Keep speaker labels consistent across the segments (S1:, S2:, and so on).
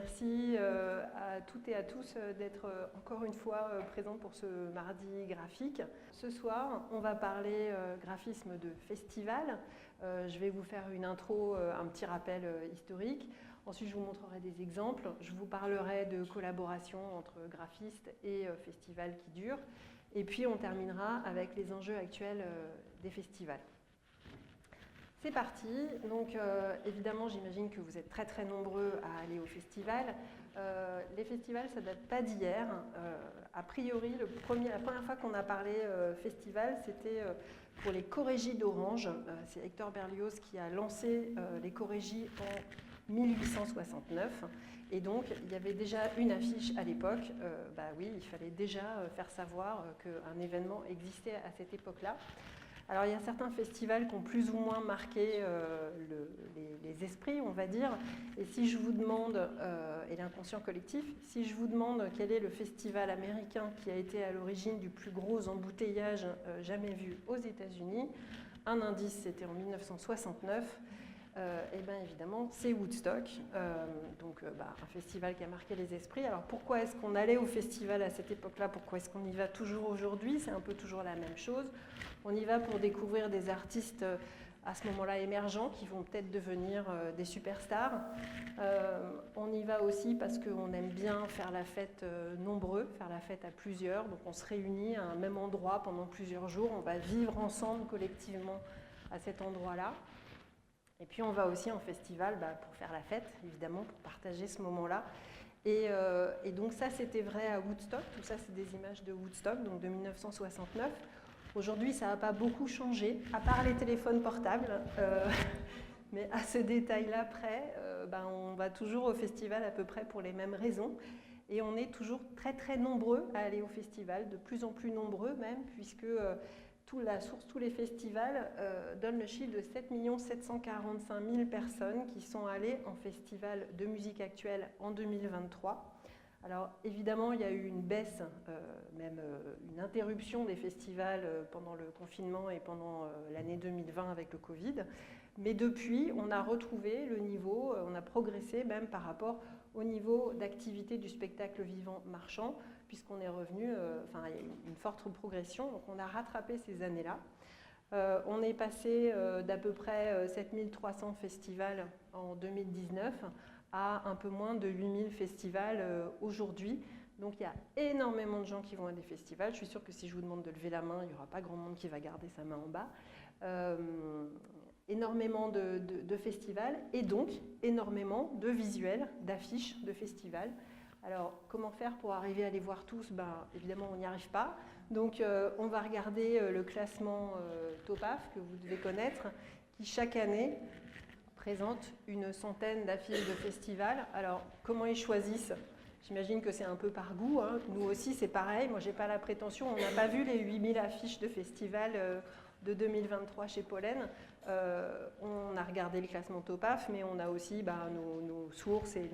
S1: Merci à toutes et à tous d'être encore une fois présents pour ce mardi graphique. Ce soir, on va parler graphisme de festival. Je vais vous faire une intro, un petit rappel historique. Ensuite, je vous montrerai des exemples. Je vous parlerai de collaboration entre graphistes et festivals qui durent. Et puis, on terminera avec les enjeux actuels des festivals. C'est parti. Donc, évidemment, j'imagine que vous êtes très très nombreux à aller au festival. Les festivals, ça date pas d'hier. A priori, la première fois qu'on a parlé festival, c'était pour les chorégies d'Orange. C'est Hector Berlioz qui a lancé les chorégies en 1869. Et donc, il y avait déjà une affiche à l'époque. Oui, il fallait déjà faire savoir qu'un événement existait à cette époque-là. Alors, il y a certains festivals qui ont plus ou moins marqué les esprits, on va dire. Et si je vous demande, et l'inconscient collectif, si je vous demande quel est le festival américain qui a été à l'origine du plus gros embouteillage jamais vu aux États-Unis, un indice, c'était en 1969. Et bien évidemment, c'est Woodstock, un festival qui a marqué les esprits. Alors pourquoi est-ce qu'on allait au festival à cette époque-là? Pourquoi est-ce qu'on y va toujours aujourd'hui? C'est un peu toujours la même chose. On y va pour découvrir des artistes à ce moment-là émergents qui vont peut-être devenir des superstars. On y va aussi parce qu'on aime bien faire la fête nombreux, faire la fête à plusieurs. Donc on se réunit à un même endroit pendant plusieurs jours. On va vivre ensemble collectivement à cet endroit-là. Et puis on va aussi en festival pour faire la fête, évidemment, pour partager ce moment-là. Et donc ça, c'était vrai à Woodstock. Tout ça, c'est des images de Woodstock, donc de 1969. Aujourd'hui, ça n'a pas beaucoup changé, à part les téléphones portables. Mais à ce détail-là près, on va toujours au festival à peu près pour les mêmes raisons. Et on est toujours très très nombreux à aller au festival, de plus en plus nombreux même, puisque tous les festivals donnent le chiffre de 7 745 000 personnes qui sont allées en festival de musique actuelle en 2023. Alors évidemment, il y a eu une baisse, même une interruption des festivals pendant le confinement et pendant l'année 2020 avec le Covid. Mais depuis, on a retrouvé le niveau, on a progressé même par rapport au niveau d'activité du spectacle vivant marchand, puisqu'on est revenu, il y a eu une forte progression, donc on a rattrapé ces années-là. On est passé d'à peu près 7300 festivals en 2019 à un peu moins de 8000 festivals aujourd'hui. Donc il y a énormément de gens qui vont à des festivals. Je suis sûre que si je vous demande de lever la main, il n'y aura pas grand monde qui va garder sa main en bas. Énormément de festivals et donc énormément de visuels, d'affiches de festivals. Alors, comment faire pour arriver à les voir tous? Évidemment, on n'y arrive pas. Donc, on va regarder le classement Topaf, que vous devez connaître, qui chaque année présente une centaine d'affiches de festivals. Alors, comment ils choisissent? J'imagine que c'est un peu par goût. Hein. Nous aussi, c'est pareil. Moi, je n'ai pas la prétention. On n'a pas vu les 8000 affiches de festivals de 2023 chez Pollen. On a regardé le classement Topaf, mais on a aussi nos sources et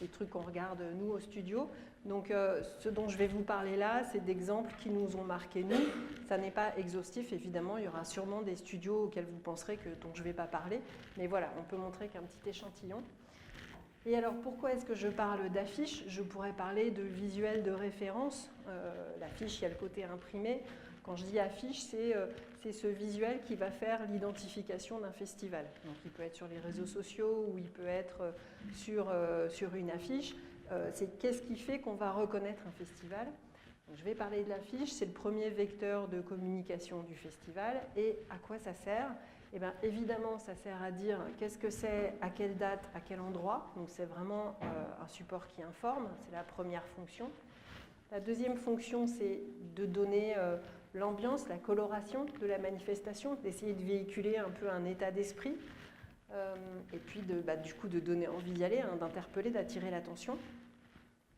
S1: les trucs qu'on regarde nous au studio. Donc ce dont je vais vous parler là, c'est d'exemples qui nous ont marqué nous. Ça n'est pas exhaustif, évidemment, il y aura sûrement des studios auxquels vous penserez dont je ne vais pas parler. Mais voilà, on peut montrer qu'un petit échantillon. Et alors pourquoi est-ce que je parle d'affiches? Je pourrais parler de visuels de référence. L'affiche, il y a le côté imprimé. Quand je dis affiche, c'est ce visuel qui va faire l'identification d'un festival. Donc il peut être sur les réseaux sociaux ou il peut être sur une affiche. C'est qu'est-ce qui fait qu'on va reconnaître un festival. Donc, je vais parler de l'affiche, c'est le premier vecteur de communication du festival. Et à quoi ça sert? Eh bien, évidemment, ça sert à dire qu'est-ce que c'est, à quelle date, à quel endroit. Donc c'est vraiment un support qui informe, c'est la première fonction. La deuxième fonction, c'est de donner l'ambiance, la coloration de la manifestation, d'essayer de véhiculer un peu un état d'esprit, et puis du coup de donner envie d'y aller, hein, d'interpeller, d'attirer l'attention.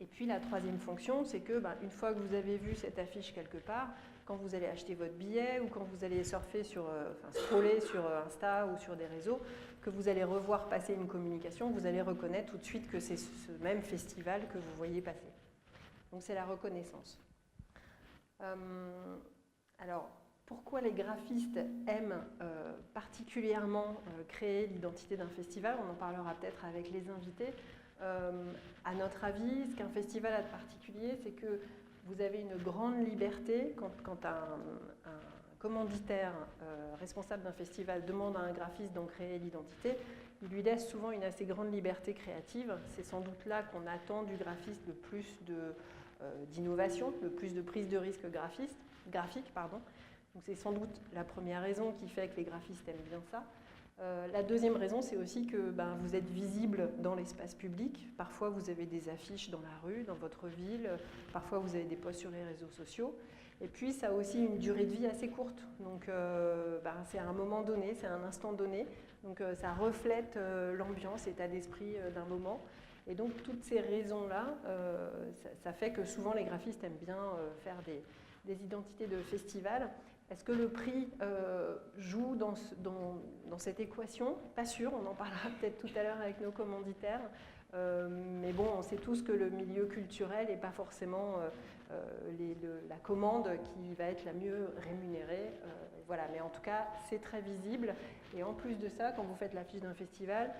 S1: Et puis la troisième fonction, c'est que une fois que vous avez vu cette affiche quelque part, quand vous allez acheter votre billet ou quand vous allez surfer scroller sur Insta ou sur des réseaux, que vous allez revoir passer une communication, vous allez reconnaître tout de suite que c'est ce même festival que vous voyez passer. Donc c'est la reconnaissance. Alors, pourquoi les graphistes aiment particulièrement créer l'identité d'un festival? On en parlera peut-être avec les invités. À notre avis, ce qu'un festival a de particulier, c'est que vous avez une grande liberté quand un commanditaire responsable d'un festival demande à un graphiste d'en créer l'identité. Il lui laisse souvent une assez grande liberté créative. C'est sans doute là qu'on attend du graphiste le plus d'innovation, le plus de prise de risque graphique. Donc c'est sans doute la première raison qui fait que les graphistes aiment bien ça. La deuxième raison, c'est aussi que vous êtes visible dans l'espace public. Parfois, vous avez des affiches dans la rue, dans votre ville. Parfois, vous avez des posts sur les réseaux sociaux. Et puis, ça a aussi une durée de vie assez courte. Donc, c'est à un moment donné, c'est à un instant donné. Donc, ça reflète l'ambiance, l'état d'esprit d'un moment. Et donc, toutes ces raisons-là, ça fait que souvent, les graphistes aiment bien faire des identités de festivals. Est-ce que le prix joue dans cette équation? Pas sûr, on en parlera peut-être tout à l'heure avec nos commanditaires. Mais bon, on sait tous que le milieu culturel n'est pas forcément la commande qui va être la mieux rémunérée. Voilà, mais en tout cas, c'est très visible. Et en plus de ça, quand vous faites l'affiche d'un festival,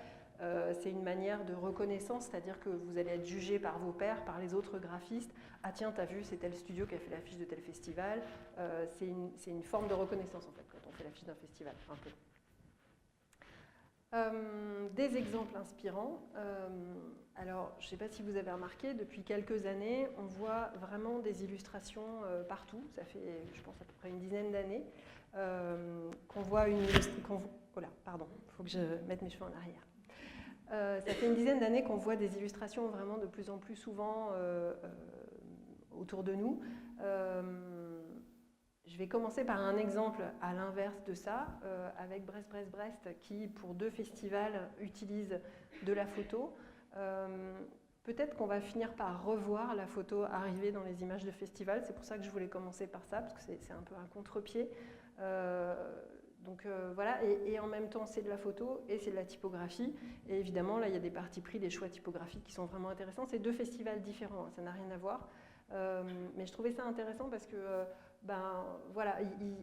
S1: c'est une manière de reconnaissance, c'est-à-dire que vous allez être jugé par vos pairs, par les autres graphistes. Ah tiens, t'as vu, c'est tel studio qui a fait l'affiche de tel festival. C'est une forme de reconnaissance en fait quand on fait l'affiche d'un festival, un peu. Des exemples inspirants. Alors, je ne sais pas si vous avez remarqué, depuis quelques années, on voit vraiment des illustrations partout. Ça fait, je pense, à peu près une dizaine d'années qu'on voit une illustration. Oh là, pardon, il faut que je mette mes cheveux en arrière. Ça fait une dizaine d'années qu'on voit des illustrations vraiment de plus en plus souvent autour de nous. Je vais commencer par un exemple à l'inverse de ça, avec Brest qui, pour 2 festivals, utilise de la photo. Peut-être qu'on va finir par revoir la photo arriver dans les images de festival. C'est pour ça que je voulais commencer par ça, parce que c'est un peu un contre-pied. Donc voilà, et en même temps c'est de la photo et c'est de la typographie. Et évidemment, là il y a des partis pris, des choix typographiques qui sont vraiment intéressants. C'est 2 festivals différents, hein, ça n'a rien à voir. Mais je trouvais ça intéressant parce que voilà,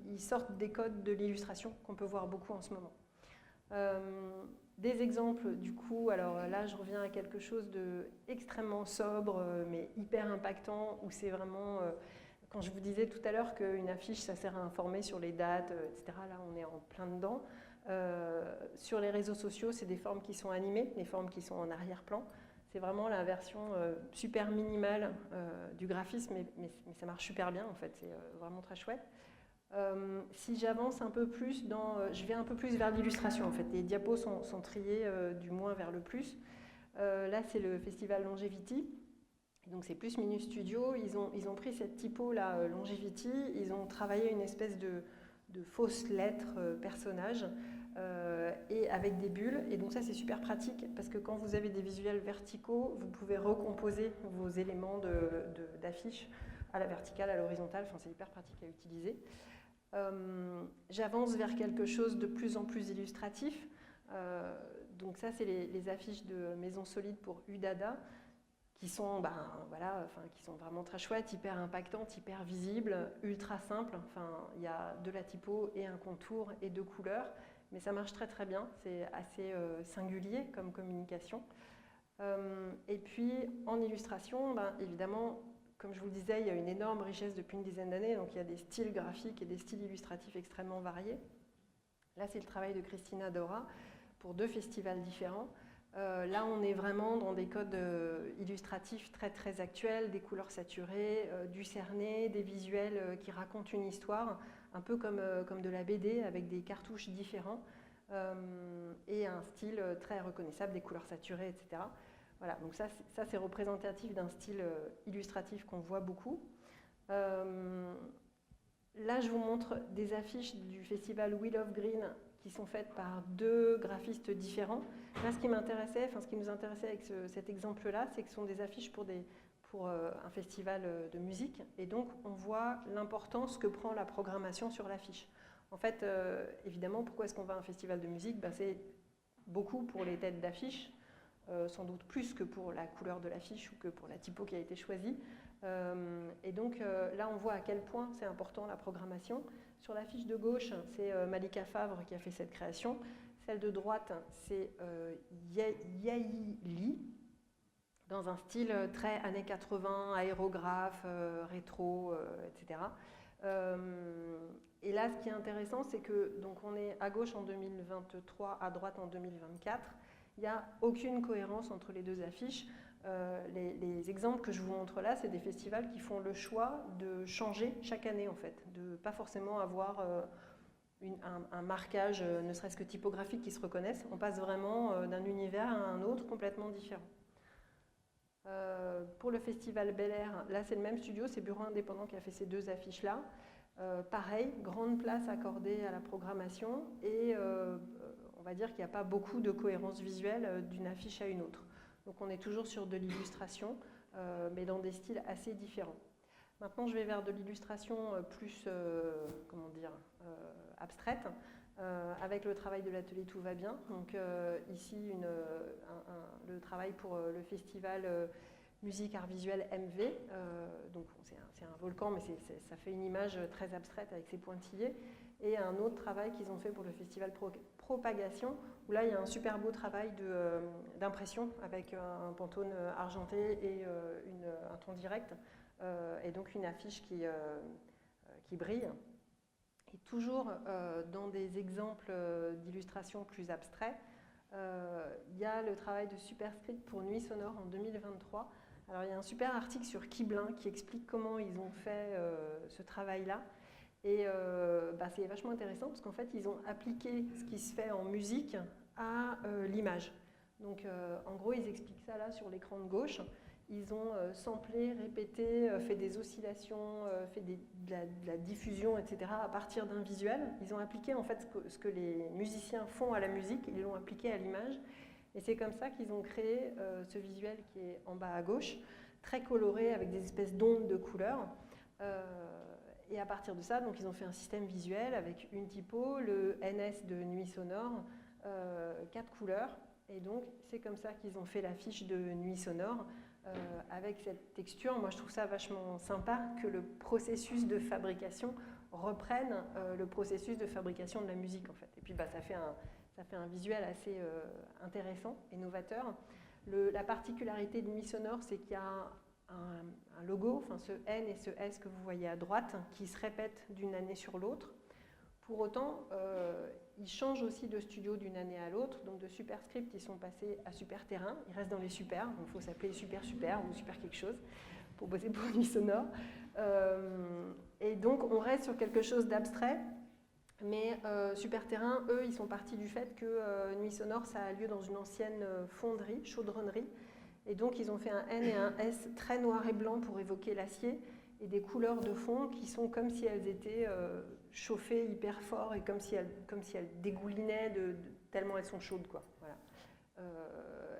S1: ils sortent des codes de l'illustration qu'on peut voir beaucoup en ce moment. Des exemples, du coup, alors là je reviens à quelque chose d'extrêmement sobre mais hyper impactant, où c'est vraiment, quand je vous disais tout à l'heure qu'une affiche ça sert à informer sur les dates, etc., là on est en plein dedans. Sur les réseaux sociaux, c'est des formes qui sont animées, des formes qui sont en arrière-plan. C'est vraiment la version super minimale du graphisme, mais ça marche super bien en fait, c'est vraiment très chouette. Si j'avance un peu plus je vais un peu plus vers l'illustration en fait. Les diapos sont triés du moins vers le plus. Là c'est le festival Longevity. Donc c'est plus Minus Studio. Ils ont pris cette typo là, Longevity. Ils ont travaillé une espèce de fausses lettres personnages et avec des bulles. Et donc ça c'est super pratique parce que quand vous avez des visuels verticaux, vous pouvez recomposer vos éléments d'affiche à la verticale, à l'horizontale. Enfin c'est hyper pratique à utiliser. J'avance vers quelque chose de plus en plus illustratif. Donc ça, c'est les affiches de Maison Solide pour Udada, qui sont, qui sont vraiment très chouettes, hyper impactantes, hyper visibles, ultra simples. Enfin, il y a de la typo et un contour et 2 couleurs, mais ça marche très très bien. C'est assez singulier comme communication. Et puis, en illustration, évidemment, comme je vous le disais, il y a une énorme richesse depuis une dizaine d'années, donc il y a des styles graphiques et des styles illustratifs extrêmement variés. Là, c'est le travail de Christina Dora pour 2 festivals différents. Là, on est vraiment dans des codes illustratifs très très actuels, des couleurs saturées, du cerné, des visuels qui racontent une histoire, un peu comme de la BD avec des cartouches différents et un style très reconnaissable, des couleurs saturées, etc. Voilà, donc ça c'est représentatif d'un style illustratif qu'on voit beaucoup. Là, je vous montre des affiches du festival Wheel of Green qui sont faites par 2 graphistes différents. Là, ce qui nous intéressait avec cet exemple-là, c'est que ce sont des affiches pour un festival de musique. Et donc, on voit l'importance que prend la programmation sur l'affiche. En fait, évidemment, pourquoi est-ce qu'on va à un festival de musique? C'est beaucoup pour les têtes d'affiche. Sans doute plus que pour la couleur de l'affiche ou que pour la typo qui a été choisie. Et donc là, on voit à quel point c'est important la programmation. Sur l'affiche de gauche, c'est Malika Favre qui a fait cette création. Celle de droite, c'est Yahi Li. dans un style très années 80, aérographe, rétro, etc. Et là, ce qui est intéressant, c'est que donc on est à gauche en 2023, à droite en 2024. Il n'y a aucune cohérence entre les deux affiches. Les exemples que je vous montre là, c'est des festivals qui font le choix de changer chaque année, en fait, de ne pas forcément avoir un marquage, ne serait-ce que typographique, qui se reconnaissent. On passe vraiment d'un univers à un autre complètement différent. Pour le festival Bel Air, là c'est le même studio, c'est Bureau Indépendant qui a fait ces deux affiches-là. Pareil, grande place accordée à la programmation et on va dire qu'il n'y a pas beaucoup de cohérence visuelle d'une affiche à une autre. Donc on est toujours sur de l'illustration, mais dans des styles assez différents. Maintenant je vais vers de l'illustration plus, comment dire, abstraite, avec le travail de l'atelier Tout va bien. Donc ici le travail pour le festival musique art visuel MV. Donc c'est un volcan, mais ça fait une image très abstraite avec ses pointillés. Et un autre travail qu'ils ont fait pour le festival Propagation, où là il y a un super beau travail d'impression avec un Pantone argenté et un ton direct, et donc une affiche qui brille. Et toujours dans des exemples d'illustrations plus abstraits, il y a le travail de Superscript pour Nuit Sonore en 2023. Alors il y a un super article sur Kiblin qui explique comment ils ont fait ce travail-là. Et c'est vachement intéressant parce qu'en fait ils ont appliqué ce qui se fait en musique à l'image. Donc en gros ils expliquent ça là sur l'écran de gauche. Ils ont samplé, répété, fait des oscillations, fait de la diffusion, etc. à partir d'un visuel. Ils ont appliqué en fait ce que les musiciens font à la musique, ils l'ont appliqué à l'image. Et c'est comme ça qu'ils ont créé ce visuel qui est en bas à gauche, très coloré avec des espèces d'ondes de couleurs. Et à partir de ça, donc, ils ont fait un système visuel avec une typo, le NS de Nuit Sonore, 4 couleurs. Et donc c'est comme ça qu'ils ont fait l'affiche de Nuit Sonore. Avec cette texture, moi je trouve ça vachement sympa que le processus de fabrication reprenne le processus de fabrication de la musique en fait. Et puis ça fait un visuel assez intéressant et novateur. La particularité de Nuit Sonore, c'est qu'il y a un logo, enfin ce N et ce S que vous voyez à droite, qui se répètent d'une année sur l'autre. Pour autant, ils changent aussi de studio d'une année à l'autre. Donc de Superscript, ils sont passés à Super Terrain. Ils restent dans les super, donc il faut s'appeler Super ou Super quelque chose pour bosser pour Nuit Sonore. Et donc on reste sur quelque chose d'abstrait. Mais Super Terrain, eux, ils sont partis du fait que Nuit Sonore, ça a lieu dans une ancienne fonderie, chaudronnerie. Et donc ils ont fait un N et un S très noir et blanc pour évoquer l'acier et des couleurs de fond qui sont comme si elles étaient chauffées hyper fort et comme si elles dégoulinaient tellement elles sont chaudes, quoi. Voilà.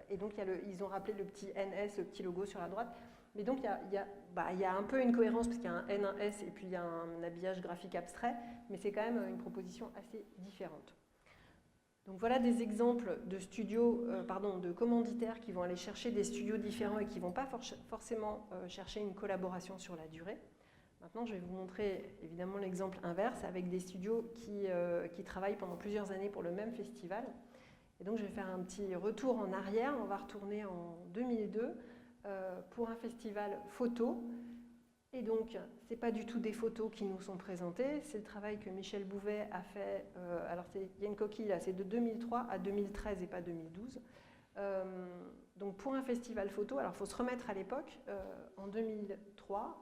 S1: Et donc ils ont rappelé le petit NS, le petit logo sur la droite. Mais donc il y a un peu une cohérence parce qu'il y a un N, un S et puis il y a un habillage graphique abstrait, mais c'est quand même une proposition assez différente. Donc voilà des exemples de studios, de commanditaires qui vont aller chercher des studios différents et qui ne vont pas forcément chercher une collaboration sur la durée. Maintenant, je vais vous montrer évidemment l'exemple inverse avec des studios qui travaillent pendant plusieurs années pour le même festival. Et donc je vais faire un petit retour en arrière, on va retourner en 2002 pour un festival photo. Et donc, ce n'est pas du tout des photos qui nous sont présentées, c'est le travail que Michel Bouvet a fait. Alors, il y a une coquille là, c'est de 2003 à 2013 et pas 2012. Donc, pour un festival photo, alors il faut se remettre à l'époque, en 2003,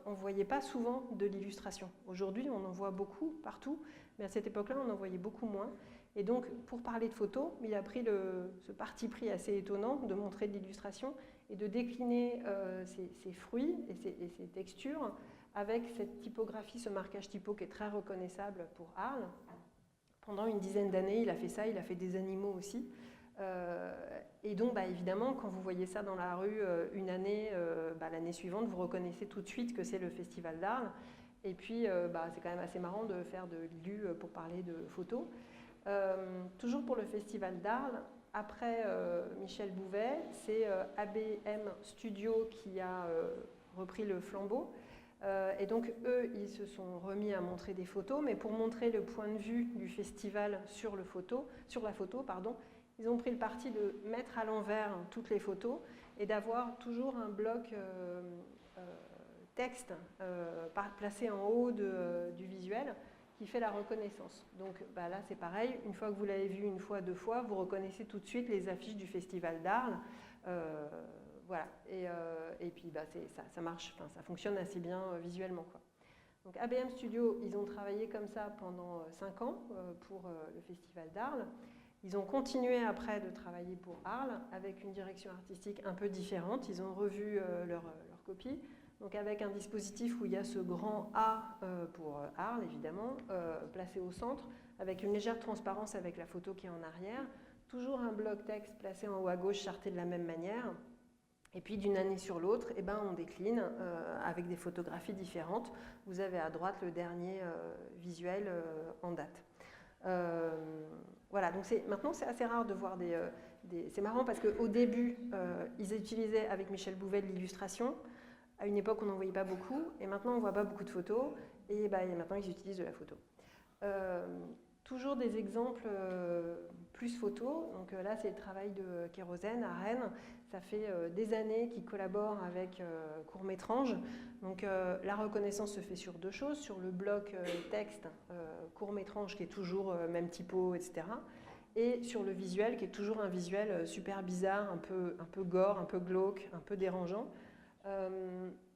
S1: on ne voyait pas souvent de l'illustration. Aujourd'hui, on en voit beaucoup, partout, mais à cette époque-là, on en voyait beaucoup moins. Et donc, pour parler de photos, il a pris ce parti pris assez étonnant de montrer de l'illustration et de décliner ces fruits et ces textures avec cette typographie, ce marquage typo qui est très reconnaissable pour Arles. Pendant une dizaine d'années, il a fait ça, il a fait des animaux aussi. Et donc, évidemment, quand vous voyez ça dans la rue une année, l'année suivante, vous reconnaissez tout de suite que c'est le Festival d'Arles. Et puis, c'est quand même assez marrant de faire de l'ILU pour parler de photos. Toujours pour le Festival d'Arles, après Michel Bouvet, c'est ABM Studio qui a repris le flambeau. Et donc eux, ils se sont remis à montrer des photos, mais pour montrer le point de vue du festival sur la photo, ils ont pris le parti de mettre à l'envers toutes les photos et d'avoir toujours un bloc texte placé en haut du visuel qui fait la reconnaissance. Donc là c'est pareil, une fois que vous l'avez vu une fois, deux fois, vous reconnaissez tout de suite les affiches du Festival d'Arles. Voilà, et puis ça marche, ça fonctionne assez bien visuellement, quoi. Donc ABM Studio, ils ont travaillé comme ça pendant 5 ans pour le Festival d'Arles. Ils ont continué après de travailler pour Arles avec une direction artistique un peu différente. Ils ont revu leur copie, donc avec un dispositif où il y a ce grand A pour Arles, évidemment, placé au centre, avec une légère transparence avec la photo qui est en arrière. Toujours un bloc texte placé en haut à gauche, charté de la même manière. Et puis d'une année sur l'autre, on décline avec des photographies différentes. Vous avez à droite le dernier visuel en date. Voilà, donc maintenant c'est assez rare de voir c'est marrant parce qu'au début, ils utilisaient avec Michel Bouvet de l'illustration. À une époque, on n'en voyait pas beaucoup. Et maintenant, on ne voit pas beaucoup de photos. Et maintenant, ils utilisent de la photo. Toujours des exemples plus photos. Donc là, c'est le travail de Kérosène à Rennes. Ça fait des années qu'ils collaborent avec Court-Métrange. Donc la reconnaissance se fait sur 2 choses, sur le bloc texte Court-Métrange qui est toujours même typo, etc. Et sur le visuel qui est toujours un visuel super bizarre, un peu gore, un peu glauque, un peu dérangeant.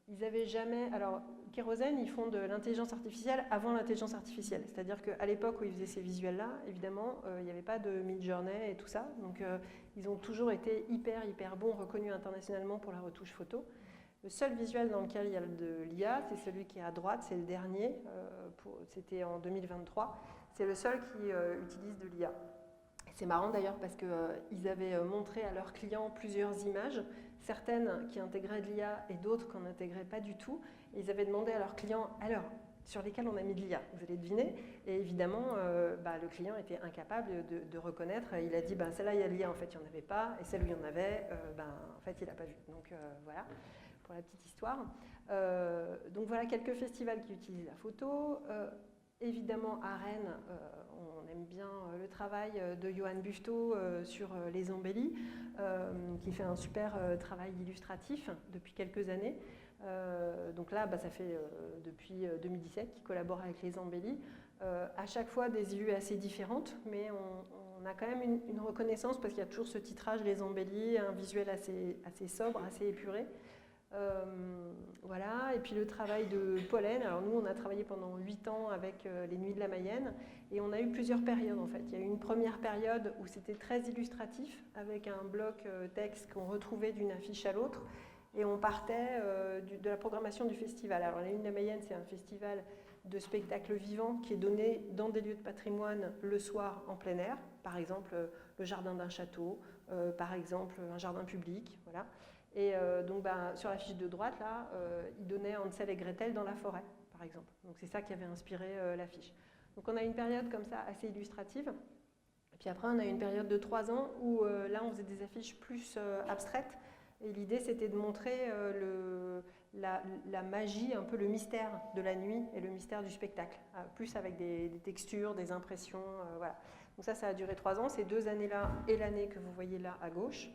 S1: Ils n'avaient jamais... Alors, Kérosène, ils font de l'intelligence artificielle avant l'intelligence artificielle. C'est-à-dire qu'à l'époque où ils faisaient ces visuels-là, évidemment, il n'y avait pas de Midjourney et tout ça. Donc, ils ont toujours été hyper bons, reconnus internationalement pour la retouche photo. Le seul visuel dans lequel il y a de l'IA, c'est celui qui est à droite, c'est le dernier. C'était en 2023. C'est le seul qui utilise de l'IA. C'est marrant d'ailleurs parce qu'ils avaient montré à leurs clients plusieurs images, certaines qui intégraient de l'IA et d'autres qui n'en intégraient pas du tout. Et ils avaient demandé à leurs clients, alors, sur lesquels on a mis de l'IA, vous allez deviner. Et évidemment, le client était incapable de reconnaître. Il a dit, celle-là, il y a de l'IA, en fait, il n'y en avait pas. Et celle où il y en avait, en fait, il n'a pas vu. Donc voilà, pour la petite histoire. Donc voilà, quelques festivals qui utilisent la photo. Évidemment, à Rennes, on aime bien le travail de Johan Buffetot sur les embellis, qui fait un super travail illustratif depuis quelques années. Donc là, ça fait depuis 2017 qu'il collabore avec les embellis. À chaque fois, des élus assez différentes, mais on a quand même une reconnaissance parce qu'il y a toujours ce titrage, les embellis, un visuel assez sobre, assez épuré. Voilà, et puis le travail de Pollen. Alors nous, on a travaillé pendant 8 ans avec les Nuits de la Mayenne et on a eu plusieurs périodes en fait. Il y a eu une première période où c'était très illustratif avec un bloc texte qu'on retrouvait d'une affiche à l'autre et on partait de la programmation du festival. Alors les Nuits de la Mayenne, c'est un festival de spectacles vivants qui est donné dans des lieux de patrimoine le soir en plein air, par exemple le jardin d'un château, par exemple un jardin public, voilà. Et donc sur la fiche de droite, là, il donnait Hansel et Gretel dans la forêt, par exemple. Donc c'est ça qui avait inspiré l'affiche. Donc on a une période comme ça assez illustrative. Et puis après, on a une période de 3 ans où là, on faisait des affiches plus abstraites. Et l'idée, c'était de montrer la magie, un peu le mystère de la nuit et le mystère du spectacle. Plus avec des textures, des impressions, voilà. Donc ça a duré 3 ans, ces 2 années-là et l'année que vous voyez là à gauche.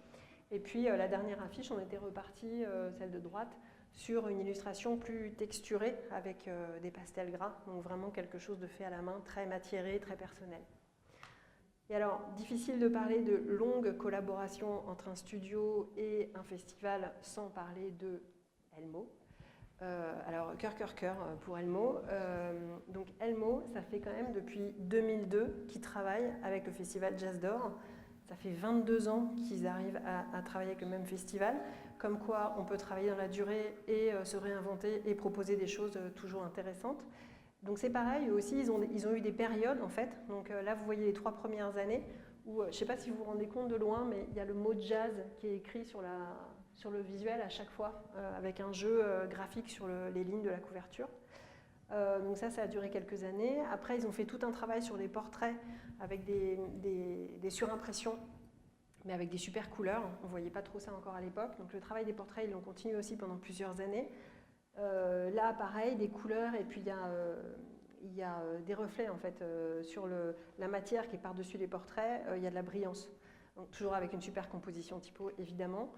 S1: Et puis la dernière affiche, on était reparti, celle de droite, sur une illustration plus texturée avec des pastels gras, donc vraiment quelque chose de fait à la main, très matiéré, très personnel. Et alors, difficile de parler de longue collaboration entre un studio et un festival sans parler de Elmo. Alors, cœur pour Elmo. Donc Elmo, ça fait quand même depuis 2002 qu'ils travaillent avec le festival Jazz d'Or. Ça fait 22 ans qu'ils arrivent à travailler avec le même festival, comme quoi on peut travailler dans la durée et se réinventer et proposer des choses toujours intéressantes. Donc c'est pareil, eux aussi, ils ont eu des périodes en fait. Donc là, vous voyez les 3 premières années où, je ne sais pas si vous vous rendez compte de loin, mais il y a le mot jazz qui est écrit sur le visuel à chaque fois, avec un jeu graphique sur les lignes de la couverture. Donc ça a duré quelques années. Après, ils ont fait tout un travail sur les portraits avec des surimpressions, mais avec des super couleurs. On ne voyait pas trop ça encore à l'époque. Donc le travail des portraits, ils l'ont continué aussi pendant plusieurs années. Là, pareil, des couleurs, et puis il y a des reflets en fait sur la matière qui est par-dessus les portraits. Il y a de la brillance. Donc, toujours avec une super composition typo, évidemment.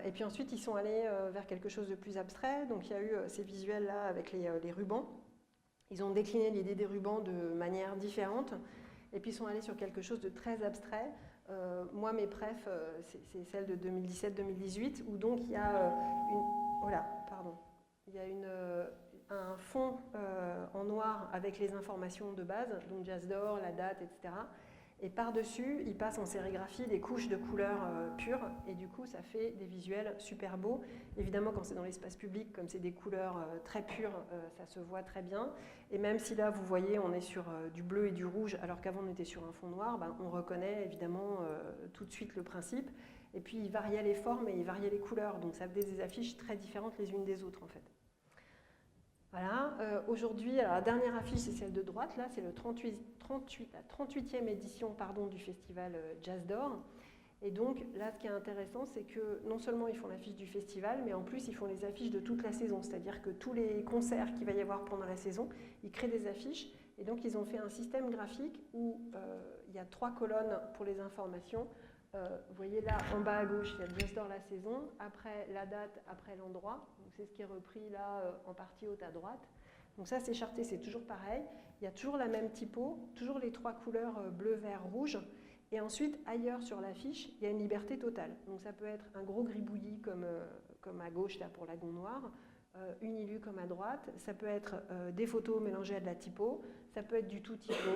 S1: Et puis ensuite, ils sont allés vers quelque chose de plus abstrait. Donc il y a eu ces visuels-là avec les rubans. Ils ont décliné l'idée des rubans de manière différente. Et puis ils sont allés sur quelque chose de très abstrait. Moi, mes prefs, c'est celle de 2017-2018, où donc il y a un fond en noir avec les informations de base, donc Jazz d'or, la date, etc. Et par-dessus, il passe en sérigraphie des couches de couleurs pures, et du coup, ça fait des visuels super beaux. Évidemment, quand c'est dans l'espace public, comme c'est des couleurs très pures, ça se voit très bien. Et même si là, vous voyez, on est sur du bleu et du rouge, alors qu'avant on était sur un fond noir, on reconnaît évidemment tout de suite le principe. Et puis, il variait les formes et il variait les couleurs, donc ça faisait des affiches très différentes les unes des autres, en fait. Voilà, aujourd'hui, la dernière affiche, c'est celle de droite, là, c'est la 38e édition du festival Jazz d'or. Et donc, là, ce qui est intéressant, c'est que non seulement ils font l'affiche du festival, mais en plus, ils font les affiches de toute la saison. C'est-à-dire que tous les concerts qu'il va y avoir pendant la saison, ils créent des affiches. Et donc, ils ont fait un système graphique où il y a 3 colonnes pour les informations. Vous voyez là, en bas à gauche, il y a Jazz d'or la saison, après la date, après l'endroit. C'est ce qui est repris là, en partie haute à droite. Donc ça, c'est charté, c'est toujours pareil. Il y a toujours la même typo, toujours les 3 couleurs bleu, vert, rouge. Et ensuite, ailleurs sur l'affiche, il y a une liberté totale. Donc ça peut être un gros gribouillis comme à gauche là pour Lagon Noir, une illue comme à droite, ça peut être des photos mélangées à de la typo, ça peut être du tout typo,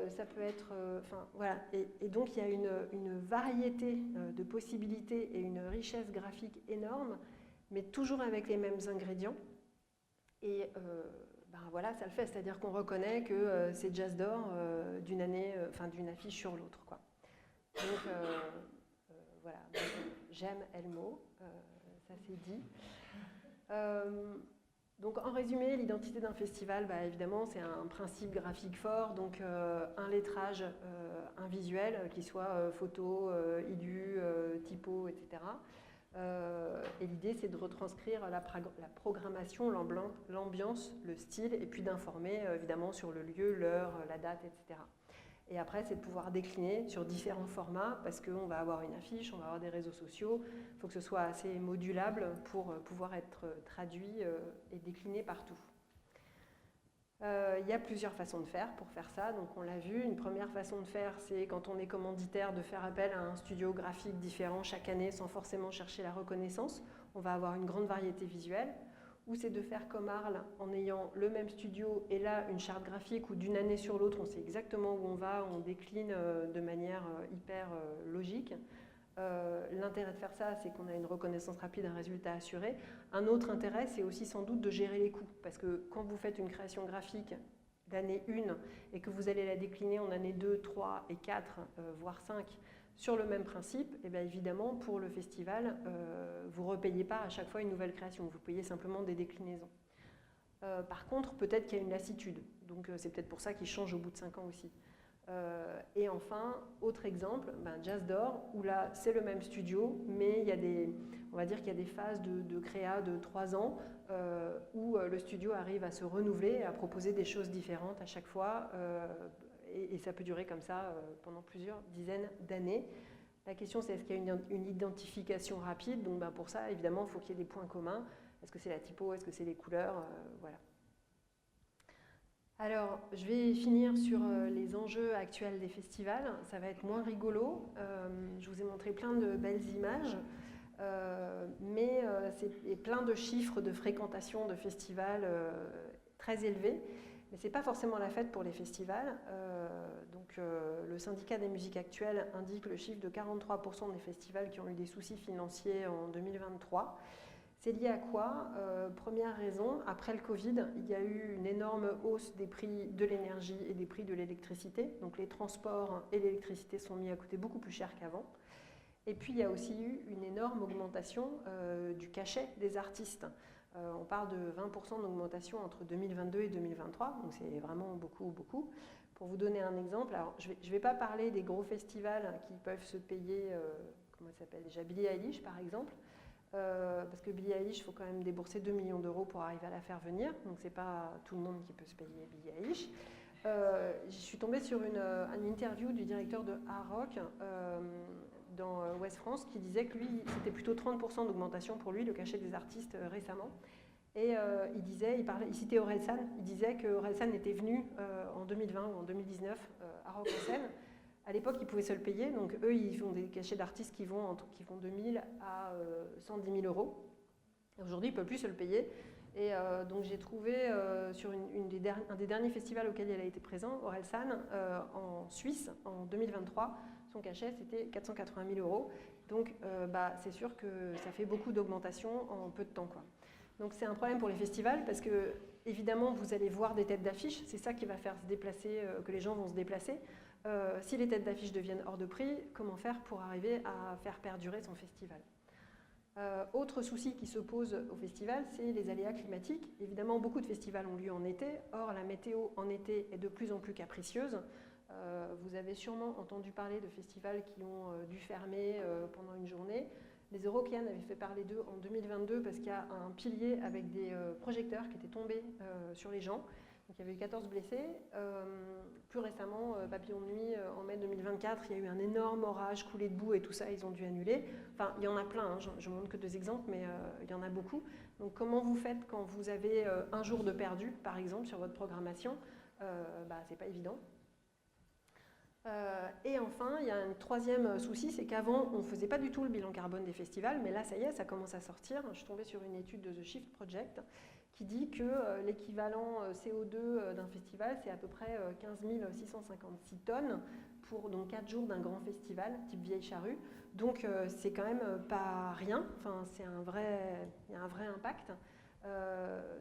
S1: ça peut être... voilà. Et donc il y a une variété de possibilités et une richesse graphique énorme, mais toujours avec les mêmes ingrédients. Et voilà, ça le fait, c'est-à-dire qu'on reconnaît que c'est Jazz d'or d'une année, d'une affiche sur l'autre, quoi. Donc voilà, j'aime Elmo, ça c'est dit. Donc en résumé, l'identité d'un festival, évidemment, c'est un principe graphique fort, donc un lettrage, un visuel qui soit photo, illu, typo, etc. Et l'idée, c'est de retranscrire la programmation, l'ambiance, le style, et puis d'informer évidemment sur le lieu, l'heure, la date, etc. Et après, c'est de pouvoir décliner sur différents formats, parce qu'on va avoir une affiche, on va avoir des réseaux sociaux. Il faut que ce soit assez modulable pour pouvoir être traduit et décliné partout. Il y a plusieurs façons de faire pour faire ça. Donc on l'a vu, une première façon de faire, c'est quand on est commanditaire, de faire appel à un studio graphique différent chaque année sans forcément chercher la reconnaissance. On va avoir une grande variété visuelle. Ou c'est de faire comme Arles en ayant le même studio et là une charte graphique où d'une année sur l'autre on sait exactement où on va, on décline de manière hyper logique. L'intérêt de faire ça, c'est qu'on a une reconnaissance rapide, un résultat assuré. Un autre intérêt, c'est aussi sans doute de gérer les coûts, parce que quand vous faites une création graphique d'année 1 et que vous allez la décliner en année 2, 3 et 4, voire 5, sur le même principe, et bien évidemment, pour le festival, vous ne repayez pas à chaque fois une nouvelle création, vous payez simplement des déclinaisons. Par contre, peut-être qu'il y a une lassitude, donc c'est peut-être pour ça qu'il change au bout de 5 ans aussi. Et enfin, autre exemple, Jazz d'or, où là c'est le même studio, mais il y a on va dire qu'il y a des phases de créa de 3 ans où le studio arrive à se renouveler, à proposer des choses différentes à chaque fois, et ça peut durer comme ça pendant plusieurs dizaines d'années. La question, c'est est-ce qu'il y a une identification rapide? Donc pour ça, évidemment, il faut qu'il y ait des points communs. Est-ce que c'est la typo? Est-ce que c'est les couleurs? Voilà. Alors, je vais finir sur les enjeux actuels des festivals. Ça va être moins rigolo. Je vous ai montré plein de belles images, mais c'est plein de chiffres de fréquentation de festivals très élevés. Mais ce n'est pas forcément la fête pour les festivals. Le syndicat des musiques actuelles indique le chiffre de 43% des festivals qui ont eu des soucis financiers en 2023. C'est lié à quoi? Première raison, après le Covid, il y a eu une énorme hausse des prix de l'énergie et des prix de l'électricité. Donc les transports et l'électricité sont mis à coûter beaucoup plus cher qu'avant. Et puis il y a aussi eu une énorme augmentation du cachet des artistes. On parle de 20% d'augmentation entre 2022 et 2023, donc c'est vraiment beaucoup, beaucoup. Pour vous donner un exemple, alors je ne vais pas parler des gros festivals qui peuvent se payer, comment ça s'appelle déjà, Billie Eilish par exemple, parce que Billie Eilish, il faut quand même débourser 2 millions d'euros pour arriver à la faire venir, donc c'est pas tout le monde qui peut se payer Billie Eilish. Je suis tombée sur une interview du directeur de Hard Rock dans Ouest France, qui disait que lui, c'était plutôt 30% d'augmentation pour lui, le cachet des artistes récemment. Et il citait Orelsan, il disait que Orelsan était venu en 2020 ou en 2019 à Rock en Seine. À l'époque, ils pouvaient se le payer, donc eux, ils font des cachets d'artistes qui vont de 2 000 à 110 000 euros. Aujourd'hui, ils ne peuvent plus se le payer. Et donc j'ai trouvé sur un des derniers festivals auxquels il a été présent, Orelsan, en Suisse, en 2023, son cachet c'était 480 000 euros. Donc c'est sûr que ça fait beaucoup d'augmentation en peu de temps, quoi. Donc c'est un problème pour les festivals parce que évidemment vous allez voir des têtes d'affiche, c'est ça qui va faire se déplacer, que les gens vont se déplacer. Si les têtes d'affiche deviennent hors de prix, comment faire pour arriver à faire perdurer son festival ? Autre souci qui se pose au festival, c'est les aléas climatiques. Évidemment, beaucoup de festivals ont lieu en été. Or, la météo en été est de plus en plus capricieuse. Vous avez sûrement entendu parler de festivals qui ont dû fermer pendant une journée. Les Eurokéennes avaient fait parler d'eux en 2022 parce qu'il y a un pilier avec des projecteurs qui étaient tombés sur les gens. Donc, il y avait eu 14 blessés. Plus récemment, Papillon de nuit, en mai 2024, il y a eu un énorme orage, coulée de boue et tout ça, ils ont dû annuler. Enfin, il y en a plein, hein, je ne montre que 2 exemples, mais il y en a beaucoup. Donc, comment vous faites quand vous avez un jour de perdu, par exemple, sur votre programmation ? C'est pas évident. Et enfin, il y a un troisième souci, c'est qu'avant, on ne faisait pas du tout le bilan carbone des festivals, mais là, ça y est, ça commence à sortir. Je suis tombée sur une étude de The Shift Project qui dit que l'équivalent CO2 d'un festival, c'est à peu près 15 656 tonnes pour donc 4 jours d'un grand festival, type Vieille Charrue. Donc, c'est quand même pas rien, enfin, il y a un vrai impact.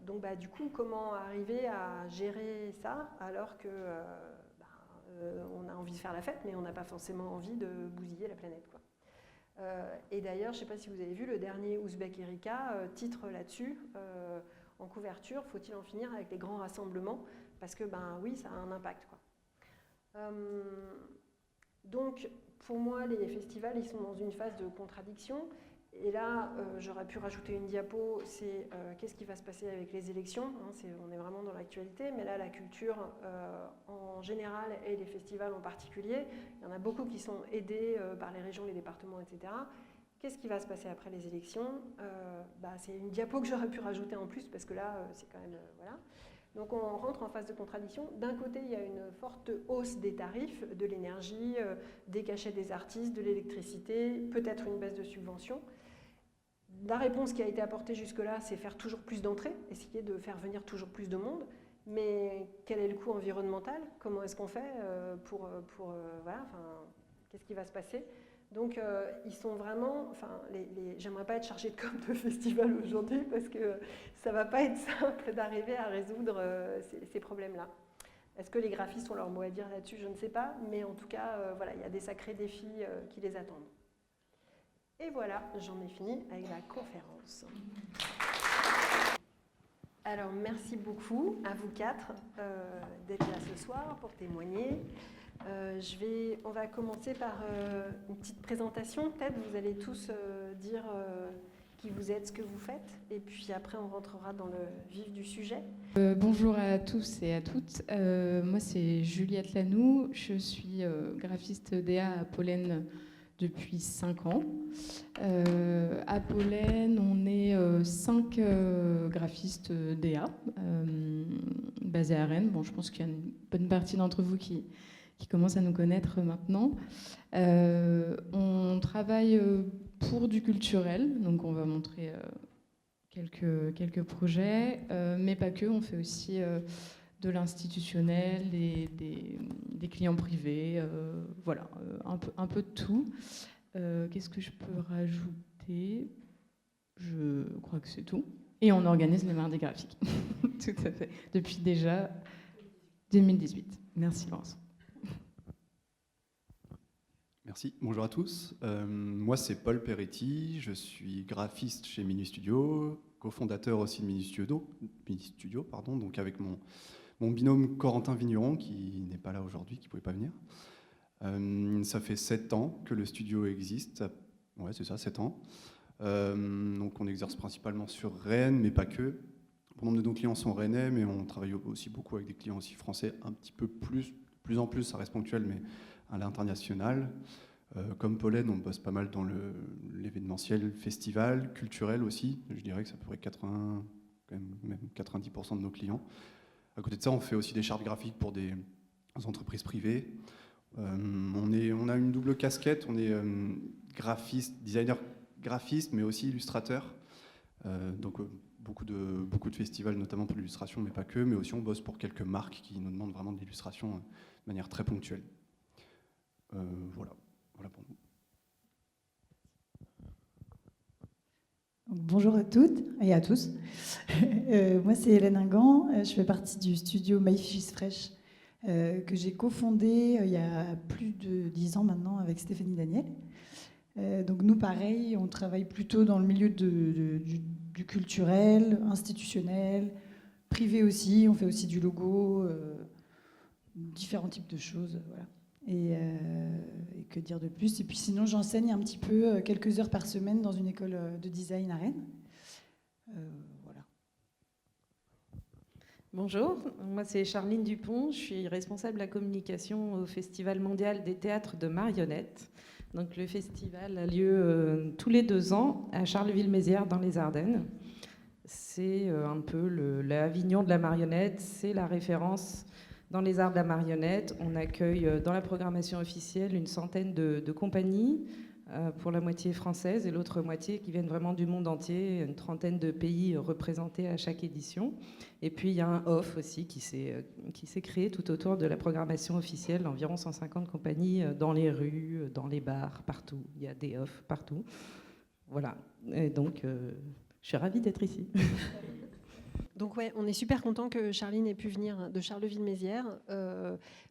S1: Donc, du coup, comment arriver à gérer ça alors que on a envie de faire la fête, mais on n'a pas forcément envie de bousiller la planète, quoi. Et d'ailleurs, je ne sais pas si vous avez vu, le dernier Ouzbek Erika titre là-dessus, en couverture, faut-il en finir avec les grands rassemblements ? Parce que, oui, ça a un impact, quoi. Donc, pour moi, les festivals, ils sont dans une phase de contradiction. Et là, j'aurais pu rajouter une diapo, c'est qu'est-ce qui va se passer avec les élections, hein, on est vraiment dans l'actualité, mais là, la culture en général et les festivals en particulier, il y en a beaucoup qui sont aidés par les régions, les départements, etc. Qu'est-ce qui va se passer après les élections ? C'est une diapo que j'aurais pu rajouter en plus, parce que là, c'est quand même... voilà. Donc on rentre en phase de contradiction. D'un côté, il y a une forte hausse des tarifs, de l'énergie, des cachets des artistes, de l'électricité, peut-être une baisse de subventions. La réponse qui a été apportée jusque-là, c'est faire toujours plus d'entrées, essayer de faire venir toujours plus de monde. Mais quel est le coût environnemental ? Comment est-ce qu'on fait qu'est-ce qui va se passer ? Donc, ils sont vraiment... j'aimerais pas être chargée de com de festival aujourd'hui parce que ça va pas être simple d'arriver à résoudre ces problèmes-là. Est-ce que les graphistes ont leur mot à dire là-dessus ? Je ne sais pas, mais en tout cas, il y a des sacrés défis qui les attendent. Et voilà, j'en ai fini avec la conférence. Alors, merci beaucoup à vous 4 d'être là ce soir pour témoigner. On va commencer par une petite présentation. Peut-être vous allez tous dire qui vous êtes, ce que vous faites, et puis après on rentrera dans le vif du sujet.
S2: Bonjour à tous et à toutes. Moi, c'est Juliette Lanoux. Je suis graphiste DA à Pollen depuis 5 ans. À Pollen, on est 5 graphistes DA basés à Rennes. Bon, je pense qu'il y a une bonne partie d'entre vous qui commencent à nous connaître maintenant. On travaille pour du culturel, donc on va montrer quelques projets, mais pas que. On fait aussi de l'institutionnel, des clients privés, voilà, un peu de tout. Qu'est-ce que je peux rajouter ? Je crois que c'est tout. Et on organise les mardis graphiques, tout à fait, depuis déjà 2018. Merci Laurence.
S3: Merci, bonjour à tous. Moi c'est Paul Peretti, je suis graphiste chez Mini Studio, cofondateur aussi de Mini Studio, donc avec mon binôme Corentin Vigneron, qui n'est pas là aujourd'hui, qui ne pouvait pas venir. Ça fait 7 ans que le studio existe, ouais c'est ça, 7 ans. Donc on exerce principalement sur Rennes, mais pas que. Bon nombre de nos clients sont rennais, mais on travaille aussi beaucoup avec des clients aussi français, un petit peu plus en plus, ça reste ponctuel, mais à l'international. Comme Pollen, on bosse pas mal dans l'événementiel, festival, culturel aussi. Je dirais que ça pourrait être même 90% de nos clients. À côté de ça, on fait aussi des chartes graphiques pour des entreprises privées. On a une double casquette. On est graphiste, designer graphiste, mais aussi illustrateur. Donc beaucoup de festivals, notamment pour l'illustration, mais pas que. Mais aussi, on bosse pour quelques marques qui nous demandent vraiment de l'illustration de manière très ponctuelle. Voilà pour nous.
S4: Bonjour à toutes et à tous. Moi, c'est Hélène Ingan. Je fais partie du studio My Fish is Fresh que j'ai cofondé il y a plus de 10 ans maintenant avec Stéphanie Daniel. Donc nous, pareil, on travaille plutôt dans le milieu du culturel, institutionnel, privé aussi. On fait aussi du logo, différents types de choses. Voilà. Et que dire de plus? Et puis sinon, j'enseigne un petit peu quelques heures par semaine dans une école de design à Rennes. Voilà.
S5: Bonjour, moi c'est Charline Dupont, je suis responsable de la communication au Festival mondial des théâtres de marionnettes. Donc le festival a lieu tous les 2 ans à Charleville-Mézières dans les Ardennes. C'est un peu l'Avignon de la marionnette, c'est la référence dans les arts de la marionnette. On accueille dans la programmation officielle une centaine de compagnies, pour la moitié française et l'autre moitié qui viennent vraiment du monde entier, une trentaine de pays représentés à chaque édition. Et puis il y a un off aussi qui s'est créé tout autour de la programmation officielle, environ 150 compagnies dans les rues, dans les bars, partout. Il y a des offs partout. Voilà. Et donc, je suis ravie d'être ici.
S1: Donc ouais, on est super content que Charline ait pu venir de Charleville-Mézières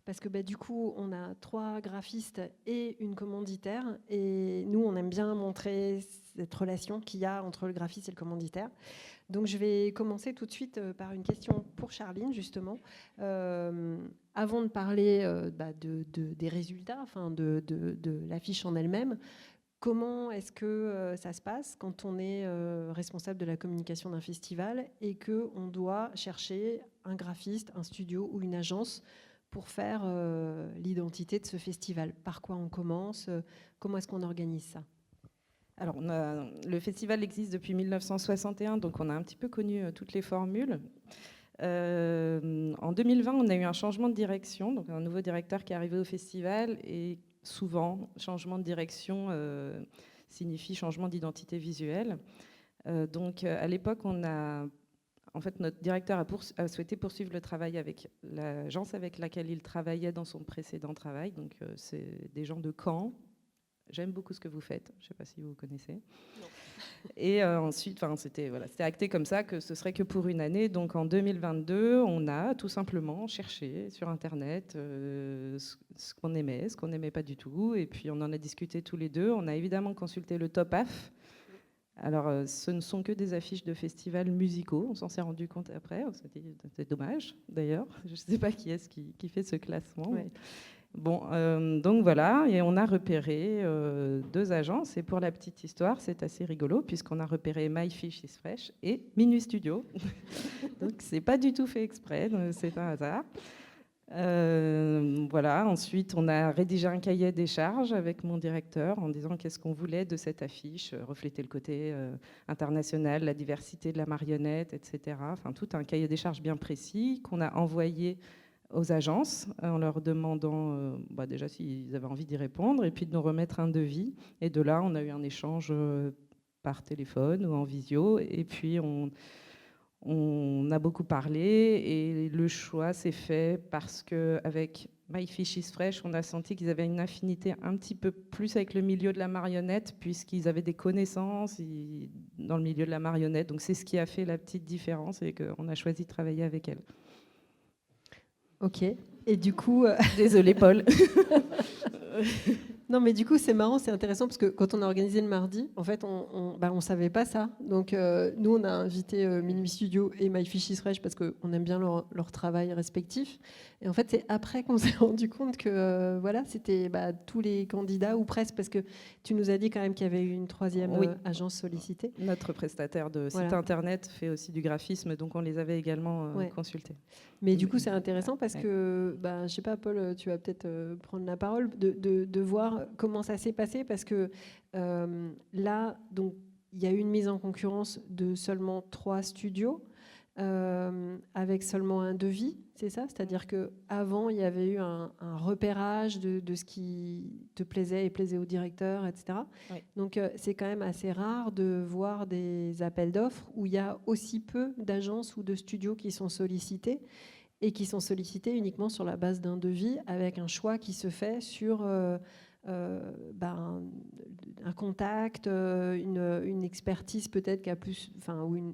S1: parce que du coup, on a 3 graphistes et une commanditaire et nous, on aime bien montrer cette relation qu'il y a entre le graphiste et le commanditaire. Donc je vais commencer tout de suite par une question pour Charline, justement. Avant de parler des résultats, enfin de l'affiche en elle-même, comment est-ce que ça se passe quand on est responsable de la communication d'un festival et qu'on doit chercher un graphiste, un studio ou une agence pour faire l'identité de ce festival? Par quoi on commence? Comment est-ce qu'on organise ça?
S5: Alors, le festival existe depuis 1961, donc on a un petit peu connu toutes les formules. En 2020, on a eu un changement de direction, donc un nouveau directeur qui est arrivé au festival et souvent, changement de direction signifie changement d'identité visuelle. Donc, à l'époque, notre directeur a souhaité poursuivre le travail avec l'agence avec laquelle il travaillait dans son précédent travail. Donc, c'est des gens de Caen. J'aime beaucoup ce que vous faites. Je ne sais pas si vous connaissez. Non. Et ensuite, c'était acté comme ça que ce serait que pour une année. Donc en 2022, on a tout simplement cherché sur Internet ce qu'on aimait, ce qu'on n'aimait pas du tout. Et puis on en a discuté tous les deux. On a évidemment consulté le Top AF. Alors ce ne sont que des affiches de festivals musicaux. On s'en s'est rendu compte après. On s'est dit, c'est dommage d'ailleurs. Je ne sais pas qui est-ce qui fait ce classement. Ouais. Bon, donc voilà, et on a repéré 2 agences, et pour la petite histoire, c'est assez rigolo, puisqu'on a repéré My Fish is Fresh et Minuit Studio. Donc c'est pas du tout fait exprès, c'est un hasard. Voilà, ensuite on a rédigé un cahier des charges avec mon directeur en disant qu'est-ce qu'on voulait de cette affiche, refléter le côté international, la diversité de la marionnette, etc. Enfin, tout un cahier des charges bien précis qu'on a envoyé aux agences en leur demandant déjà s'ils avaient envie d'y répondre et puis de nous remettre un devis. Et de là, on a eu un échange par téléphone ou en visio. Et puis, on a beaucoup parlé et le choix s'est fait parce qu'avec My Fish is Fresh, on a senti qu'ils avaient une affinité un petit peu plus avec le milieu de la marionnette puisqu'ils avaient des connaissances dans le milieu de la marionnette. Donc, c'est ce qui a fait la petite différence et qu'on a choisi de travailler avec elles.
S1: Ok. Et du coup...
S5: Désolée, Paul.
S1: Non, mais du coup, c'est marrant, c'est intéressant, parce que quand on a organisé le mardi, en fait, on savait pas ça. Donc, nous, on a invité Minuit Studio et My Fish is Fresh, parce qu'on aime bien leur travail respectif. Et en fait, c'est après qu'on s'est rendu compte que c'était tous les candidats, ou presque, parce que tu nous as dit quand même qu'il y avait eu une 3e agence sollicitée.
S5: Notre prestataire de site internet fait aussi du graphisme, donc on les avait également consultés.
S1: Mais du coup, c'est intéressant parce que, je sais pas, Paul, tu vas peut-être prendre la parole, de voir comment ça s'est passé, parce que là, donc, il y a eu une mise en concurrence de seulement 3 studios, avec seulement un devis, c'est ça? C'est-à-dire qu'avant, il y avait eu un repérage de ce qui te plaisait et plaisait au directeur, etc.
S5: Oui.
S1: Donc, c'est quand même assez rare de voir des appels d'offres où il y a aussi peu d'agences ou de studios qui sont sollicités, et qui sont sollicités uniquement sur la base d'un devis, avec un choix qui se fait sur un contact, une expertise peut-être ou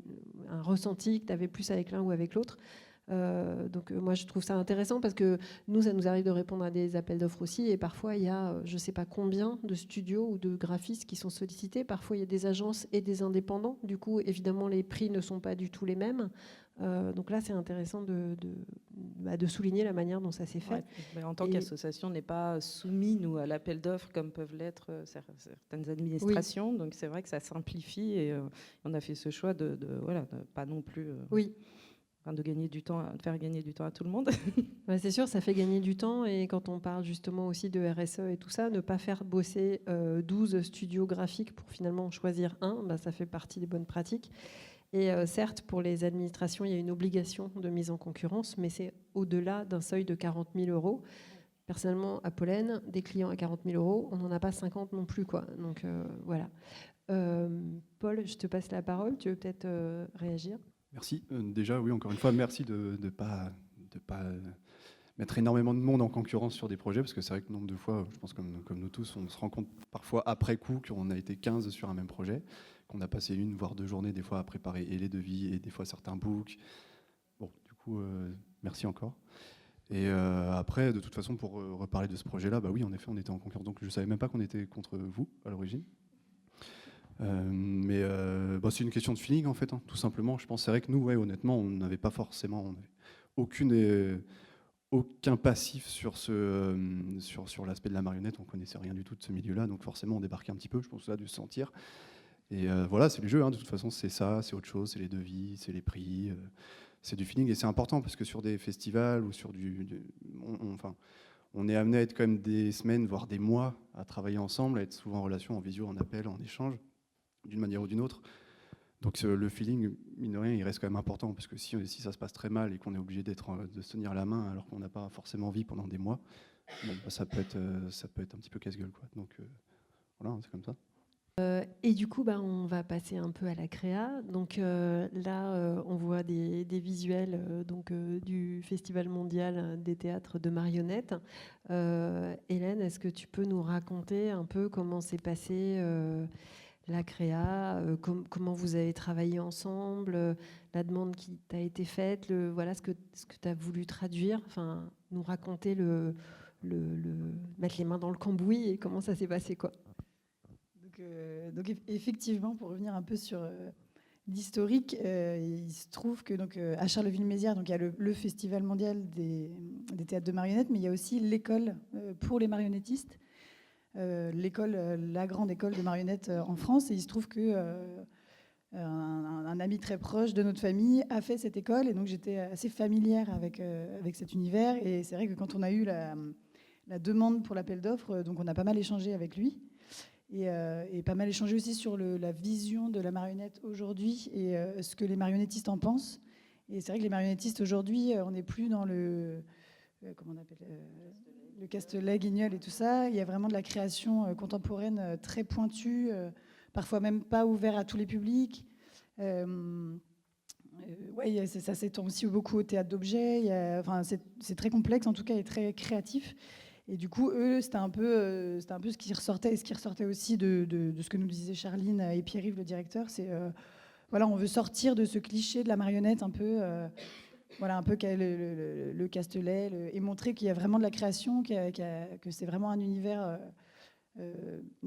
S1: un ressenti que tu avais plus avec l'un ou avec l'autre. Donc moi je trouve ça intéressant, parce que nous, ça nous arrive de répondre à des appels d'offres aussi, et parfois il y a je ne sais pas combien de studios ou de graphistes qui sont sollicités. Parfois il y a des agences et des indépendants, du coup évidemment les prix ne sont pas du tout les mêmes. Donc là c'est intéressant de souligner la manière dont ça s'est fait.
S5: Ouais. En tant qu'association, on n'est pas soumis, nous, à l'appel d'offres comme peuvent l'être certaines administrations. Oui. Donc c'est vrai que ça simplifie, et on a fait ce choix de pas non plus...
S1: Oui.
S5: De gagner du temps, de faire gagner du temps à tout le monde.
S1: Ouais, c'est sûr, ça fait gagner du temps, et quand on parle justement aussi de RSE et tout ça, ne pas faire bosser 12 studios graphiques pour finalement choisir un, ça fait partie des bonnes pratiques. Et certes, pour les administrations, il y a une obligation de mise en concurrence, mais c'est au-delà d'un seuil de 40 000 euros. Personnellement, à Pollen, des clients à 40 000 euros, on n'en a pas 50 non plus, quoi. Donc voilà. Paul, je te passe la parole. Tu veux peut-être réagir ?
S3: Merci. Déjà, oui, encore une fois, merci de ne pas mettre énormément de monde en concurrence sur des projets, parce que c'est vrai que nombre de fois, je pense comme nous tous, on se rend compte parfois après coup qu'on a été 15 sur un même projet, qu'on a passé 1 voire 2 journées des fois à préparer et les devis et des fois certains books. Bon, du coup, merci encore. Et après, de toute façon, pour reparler de ce projet-là, oui, en effet, on était en concurrence. Donc je ne savais même pas qu'on était contre vous à l'origine. Mais c'est une question de feeling en fait, tout simplement. Je pense c'est vrai que nous, honnêtement, on n'avait pas forcément aucun passif sur l'aspect de la marionnette. On connaissait rien du tout de ce milieu-là, donc forcément on débarquait un petit peu. Je pense que ça a dû se sentir. Et voilà, c'est le jeu. De toute façon, c'est ça, c'est autre chose, c'est les devis, c'est les prix, c'est du feeling, et c'est important parce que sur des festivals ou sur on est amené à être quand même des semaines, voire des mois à travailler ensemble, à être souvent en relation, en visio, en appel, en échange, d'une manière ou d'une autre. Donc le feeling, mine de rien, il reste quand même important, parce que si ça se passe très mal et qu'on est obligé de se tenir la main alors qu'on n'a pas forcément envie pendant des mois, ça peut être un petit peu casse-gueule, quoi. Donc voilà, c'est comme ça.
S1: Et du coup, on va passer un peu à la créa. Donc là, on voit des visuels du Festival mondial des théâtres de marionnettes. Hélène, est-ce que tu peux nous raconter un peu comment s'est passée la créa, comment vous avez travaillé ensemble, la demande qui t'a été faite, ce que tu as voulu traduire, nous raconter mettre les mains dans le cambouis et comment ça s'est passé, quoi.
S4: Donc effectivement, pour revenir un peu sur l'historique, il se trouve que à Charleville-Mézières, il y a le Festival mondial des théâtres de marionnettes, mais il y a aussi l'école pour les marionnettistes, la grande école de marionnettes en France. Et il se trouve que un ami très proche de notre famille a fait cette école, et donc j'étais assez familière avec cet univers. Et c'est vrai que quand on a eu la demande pour l'appel d'offres, donc on a pas mal échangé avec lui. Et pas mal échangé aussi sur la vision de la marionnette aujourd'hui et ce que les marionnettistes en pensent. Et c'est vrai que les marionnettistes aujourd'hui, on n'est plus dans le Castelet, Guignol et tout ça. Il y a vraiment de la création contemporaine très pointue, parfois même pas ouverte à tous les publics. Ça s'étend aussi beaucoup au théâtre d'objets. C'est très complexe en tout cas et très créatif. Et du coup, eux, c'était un peu ce qui ressortait, et ce qui ressortait aussi de ce que nous disait Charline et Pierre-Yves, le directeur. C'est on veut sortir de ce cliché de la marionnette un peu le Castelet, et montrer qu'il y a vraiment de la création, que c'est vraiment un univers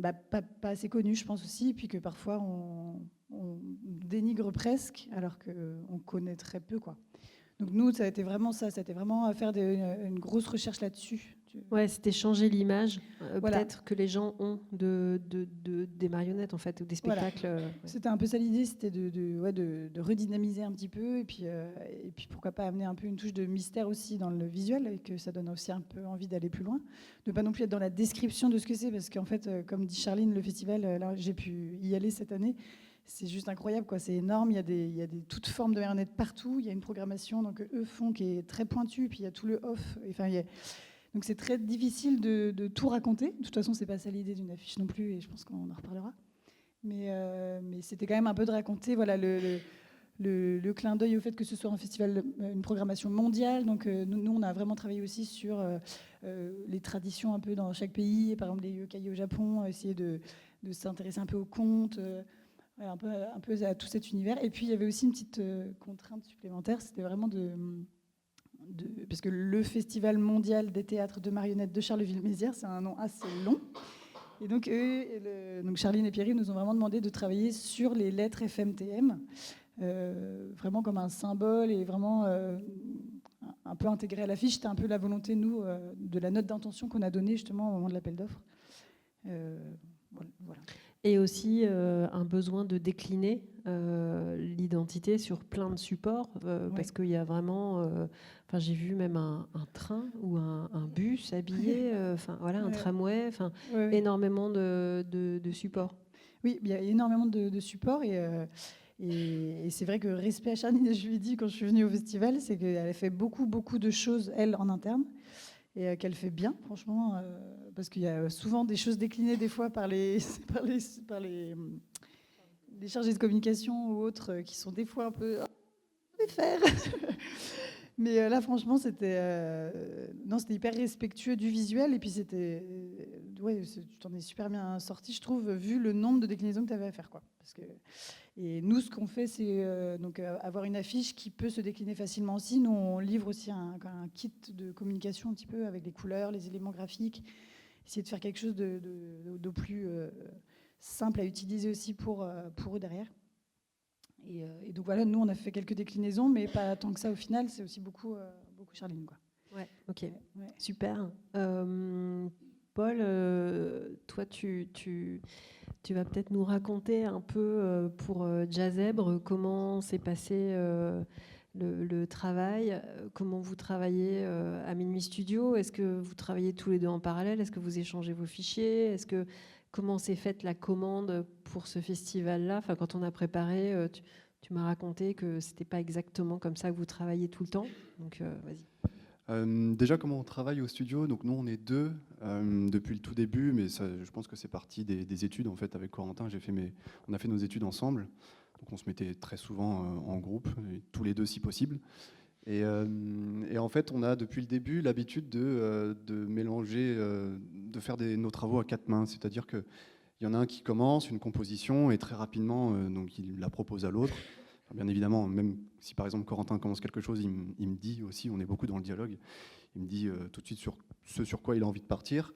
S4: pas assez connu, je pense aussi, et puis que parfois on dénigre presque, alors qu'on connaît très peu, quoi. Donc nous, ça a été vraiment ça, c'était vraiment à faire une grosse recherche là-dessus,
S1: Ouais, c'était changer l'image,
S4: Voilà.
S1: peut-être que les gens ont des marionnettes en fait, ou des
S4: Voilà.
S1: spectacles. Ouais.
S4: C'était un peu ça l'idée, c'était de redynamiser un petit peu et puis pourquoi pas amener un peu une touche de mystère aussi dans le visuel et que ça donne aussi un peu envie d'aller plus loin. Ne pas non plus être dans la description de ce que c'est parce qu'en fait, comme dit Charline, le festival, là j'ai pu y aller cette année, c'est juste incroyable, quoi. C'est énorme, il y a des toutes formes de marionnettes partout, il y a une programmation donc eux font qui est très pointue, puis il y a tout le off, enfin donc c'est très difficile de tout raconter. De toute façon, c'est pas ça l'idée d'une affiche non plus, et je pense qu'on en reparlera. Mais c'était quand même un peu de raconter voilà, le clin d'œil au fait que ce soit un festival, une programmation mondiale. Donc nous, on a vraiment travaillé aussi sur les traditions un peu dans chaque pays. Par exemple, les yokai au Japon, essayer de s'intéresser un peu aux contes, un peu à tout cet univers. Et puis, il y avait aussi une petite contrainte supplémentaire, c'était vraiment parce que le Festival mondial des théâtres de marionnettes de Charleville-Mézières, c'est un nom assez long. Et donc, donc Charline et Pierre nous ont vraiment demandé de travailler sur les lettres FMTM, vraiment comme un symbole et vraiment un peu intégré à l'affiche. C'était un peu la volonté, nous, de la note d'intention qu'on a donnée justement au moment de l'appel d'offres. Voilà.
S1: Et aussi un besoin de décliner l'identité sur plein de supports, parce qu'il y a vraiment, j'ai vu même un train ou un bus habillé, un tramway, énormément de supports.
S4: Oui, il y a énormément de supports et c'est vrai que respect à Charline, je lui ai dit quand je suis venue au festival, c'est qu'elle a fait beaucoup de choses, elle, en interne, et qu'elle fait bien, franchement, parce qu'il y a souvent des choses déclinées des fois par les chargés de communication ou autres qui sont des fois un peu faire. Mais là, franchement, c'était hyper respectueux du visuel et puis c'était tu t'en es super bien sorti, je trouve, vu le nombre de déclinaisons que tu avais à faire, quoi. Et nous, ce qu'on fait, c'est avoir une affiche qui peut se décliner facilement aussi. Nous, on livre aussi un kit de communication un petit peu avec les couleurs, les éléments graphiques. Essayer de faire quelque chose de plus simple à utiliser aussi pour eux derrière. Et donc voilà, nous, on a fait quelques déclinaisons, mais pas tant que ça au final. C'est aussi beaucoup Charline, quoi.
S1: Ouais, ok,
S4: ouais.
S1: Super. Paul, toi, tu vas peut-être nous raconter un peu pour Jazzèbre comment s'est passé le travail, comment vous travaillez à Minuit Studio. Est-ce que vous travaillez tous les deux en parallèle? Est-ce que vous échangez vos fichiers? Comment s'est faite la commande pour ce festival-là? Quand on a préparé, tu m'as raconté que c'était pas exactement comme ça que vous travaillez tout le temps. Donc, vas-y.
S3: Déjà, comment on travaille au studio? Donc nous, on est deux depuis le tout début, mais ça, je pense que c'est parti des études. En fait, avec Corentin, on a fait nos études ensemble. Donc on se mettait très souvent en groupe, tous les deux si possible. Et en fait, on a depuis le début l'habitude de mélanger, de faire nos travaux à quatre mains. C'est-à-dire qu'il y en a un qui commence une composition et très rapidement, donc il la propose à l'autre. Bien évidemment, même si par exemple Corentin commence quelque chose, il me dit aussi, on est beaucoup dans le dialogue, il me dit tout de suite sur quoi il a envie de partir.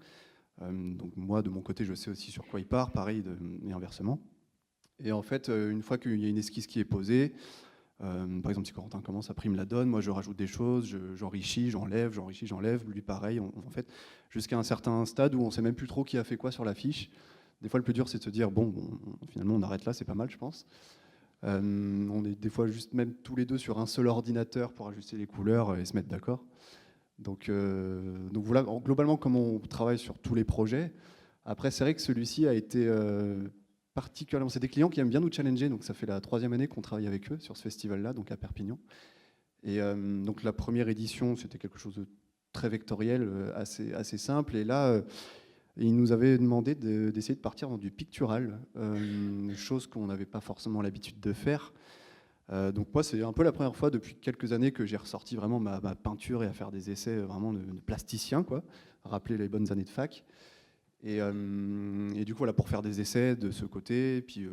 S3: Donc moi, de mon côté, je sais aussi sur quoi il part, pareil, et inversement. Et en fait, une fois qu'il y a une esquisse qui est posée, par exemple, si Corentin commence, après il me la donne, moi je rajoute des choses, j'enrichis, j'enlève, lui pareil, en fait, jusqu'à un certain stade où on ne sait même plus trop qui a fait quoi sur l'affiche. Des fois, le plus dur, c'est de se dire, finalement, on arrête là, c'est pas mal, je pense. On est des fois juste même tous les deux sur un seul ordinateur pour ajuster les couleurs et se mettre d'accord. Donc voilà, globalement, comment on travaille sur tous les projets. Après, c'est vrai que celui-ci a été particulièrement... C'est des clients qui aiment bien nous challenger, donc ça fait la 3e année qu'on travaille avec eux sur ce festival-là, donc à Perpignan. Et donc la première édition, c'était quelque chose de très vectoriel, assez simple. Et là... il nous avait demandé d'essayer de partir dans du pictural, chose qu'on n'avait pas forcément l'habitude de faire. Donc moi, c'est un peu la première fois depuis quelques années que j'ai ressorti vraiment ma peinture et à faire des essais vraiment de plasticien, quoi, rappeler les bonnes années de fac. Et du coup, voilà, pour faire des essais de ce côté, et puis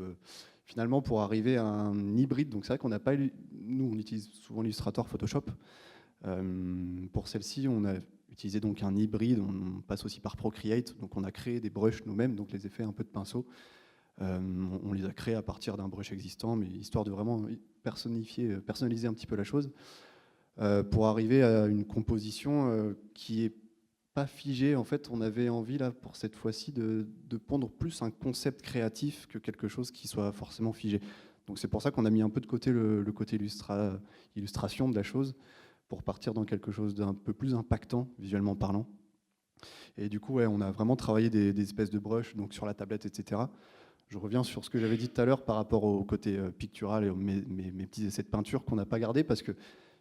S3: finalement pour arriver à un hybride. Donc c'est vrai qu'on n'a pas... Nous, on utilise souvent Illustrator, Photoshop. Pour celle-ci, on a utilisé donc un hybride, on passe aussi par Procreate, donc on a créé des brushes nous-mêmes, donc les effets un peu de pinceau. On les a créés à partir d'un brush existant, mais histoire de vraiment personnaliser un petit peu la chose, pour arriver à une composition qui est pas figé. En fait, on avait envie, là, pour cette fois-ci, de pondre plus un concept créatif que quelque chose qui soit forcément figé. Donc c'est pour ça qu'on a mis un peu de côté le côté illustration de la chose, pour partir dans quelque chose d'un peu plus impactant, visuellement parlant. Et du coup, ouais, on a vraiment travaillé des espèces de brushes donc sur la tablette, etc. Je reviens sur ce que j'avais dit tout à l'heure par rapport au côté pictural et mes petits essais de peinture qu'on n'a pas gardés, parce que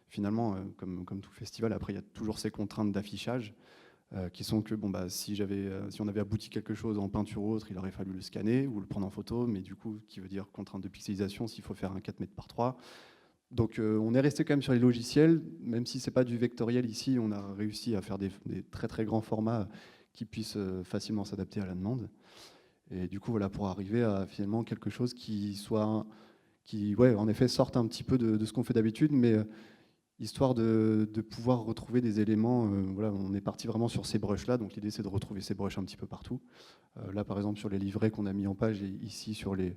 S3: finalement, comme tout festival, après, il y a toujours ces contraintes d'affichage qui sont que si on avait abouti quelque chose en peinture ou autre, il aurait fallu le scanner ou le prendre en photo, mais du coup, qui veut dire contrainte de pixelisation s'il faut faire un 4 mètres par 3. Donc on est resté quand même sur les logiciels, même si c'est pas du vectoriel ici, on a réussi à faire des très très grands formats qui puissent facilement s'adapter à la demande. Et du coup, voilà, pour arriver à finalement quelque chose qui en effet, sorte un petit peu de ce qu'on fait d'habitude, mais histoire de pouvoir retrouver des éléments. Voilà, on est parti vraiment sur ces brushes-là, donc l'idée c'est de retrouver ces brushes un petit peu partout. Là, par exemple, sur les livrets qu'on a mis en page, et ici sur les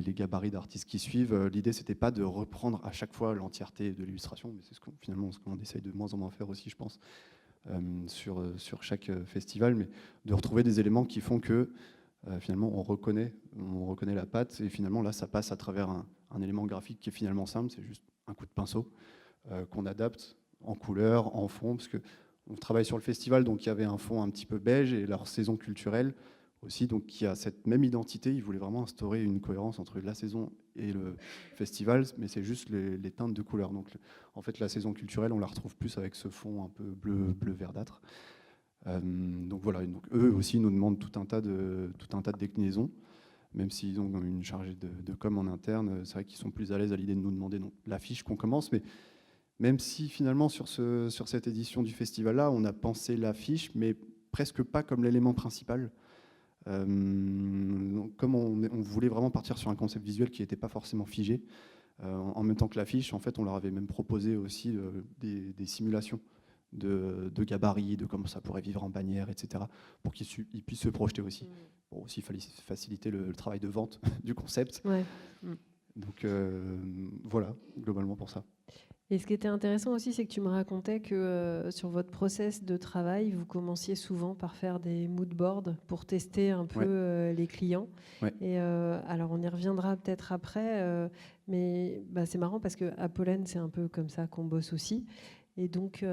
S3: gabarits d'artistes qui suivent, l'idée c'était pas de reprendre à chaque fois l'entièreté de l'illustration, mais c'est finalement ce qu'on essaye de moins en moins faire aussi, je pense, sur chaque festival, mais de retrouver des éléments qui font que finalement on reconnaît la patte, et finalement là ça passe à travers un élément graphique qui est finalement simple, c'est juste un coup de pinceau qu'on adapte en couleur, en fond, parce que on travaille sur le festival, donc il y avait un fond un petit peu beige, et leur saison culturelle aussi, donc qui a cette même identité. Ils voulaient vraiment instaurer une cohérence entre la saison et le festival, mais c'est juste les teintes de couleurs. Donc en fait la saison culturelle, on la retrouve plus avec ce fond un peu bleu verdâtre. Donc voilà, donc eux aussi nous demandent tout un tas de déclinaisons, même s'ils ont une chargée de com en interne. C'est vrai qu'ils sont plus à l'aise à l'idée de nous demander l'affiche qu'on commence, mais même si finalement sur cette édition du festival-là, on a pensé l'affiche, mais presque pas comme l'élément principal. Comme on voulait vraiment partir sur un concept visuel qui n'était pas forcément figé, en même temps que l'affiche, en fait, on leur avait même proposé aussi des simulations de gabarits, de comment ça pourrait vivre en bannière, etc., pour qu'ils puissent se projeter aussi. Bon, aussi, il fallait faciliter le travail de vente du concept.
S1: Ouais.
S3: Donc voilà, globalement pour ça.
S1: Et ce qui était intéressant aussi, c'est que tu me racontais que sur votre process de travail, vous commenciez souvent par faire des mood boards pour tester un peu les clients.
S3: Ouais.
S1: Et alors, on y reviendra peut-être après, mais c'est marrant parce qu'à Pollen, c'est un peu comme ça qu'on bosse aussi. Et donc,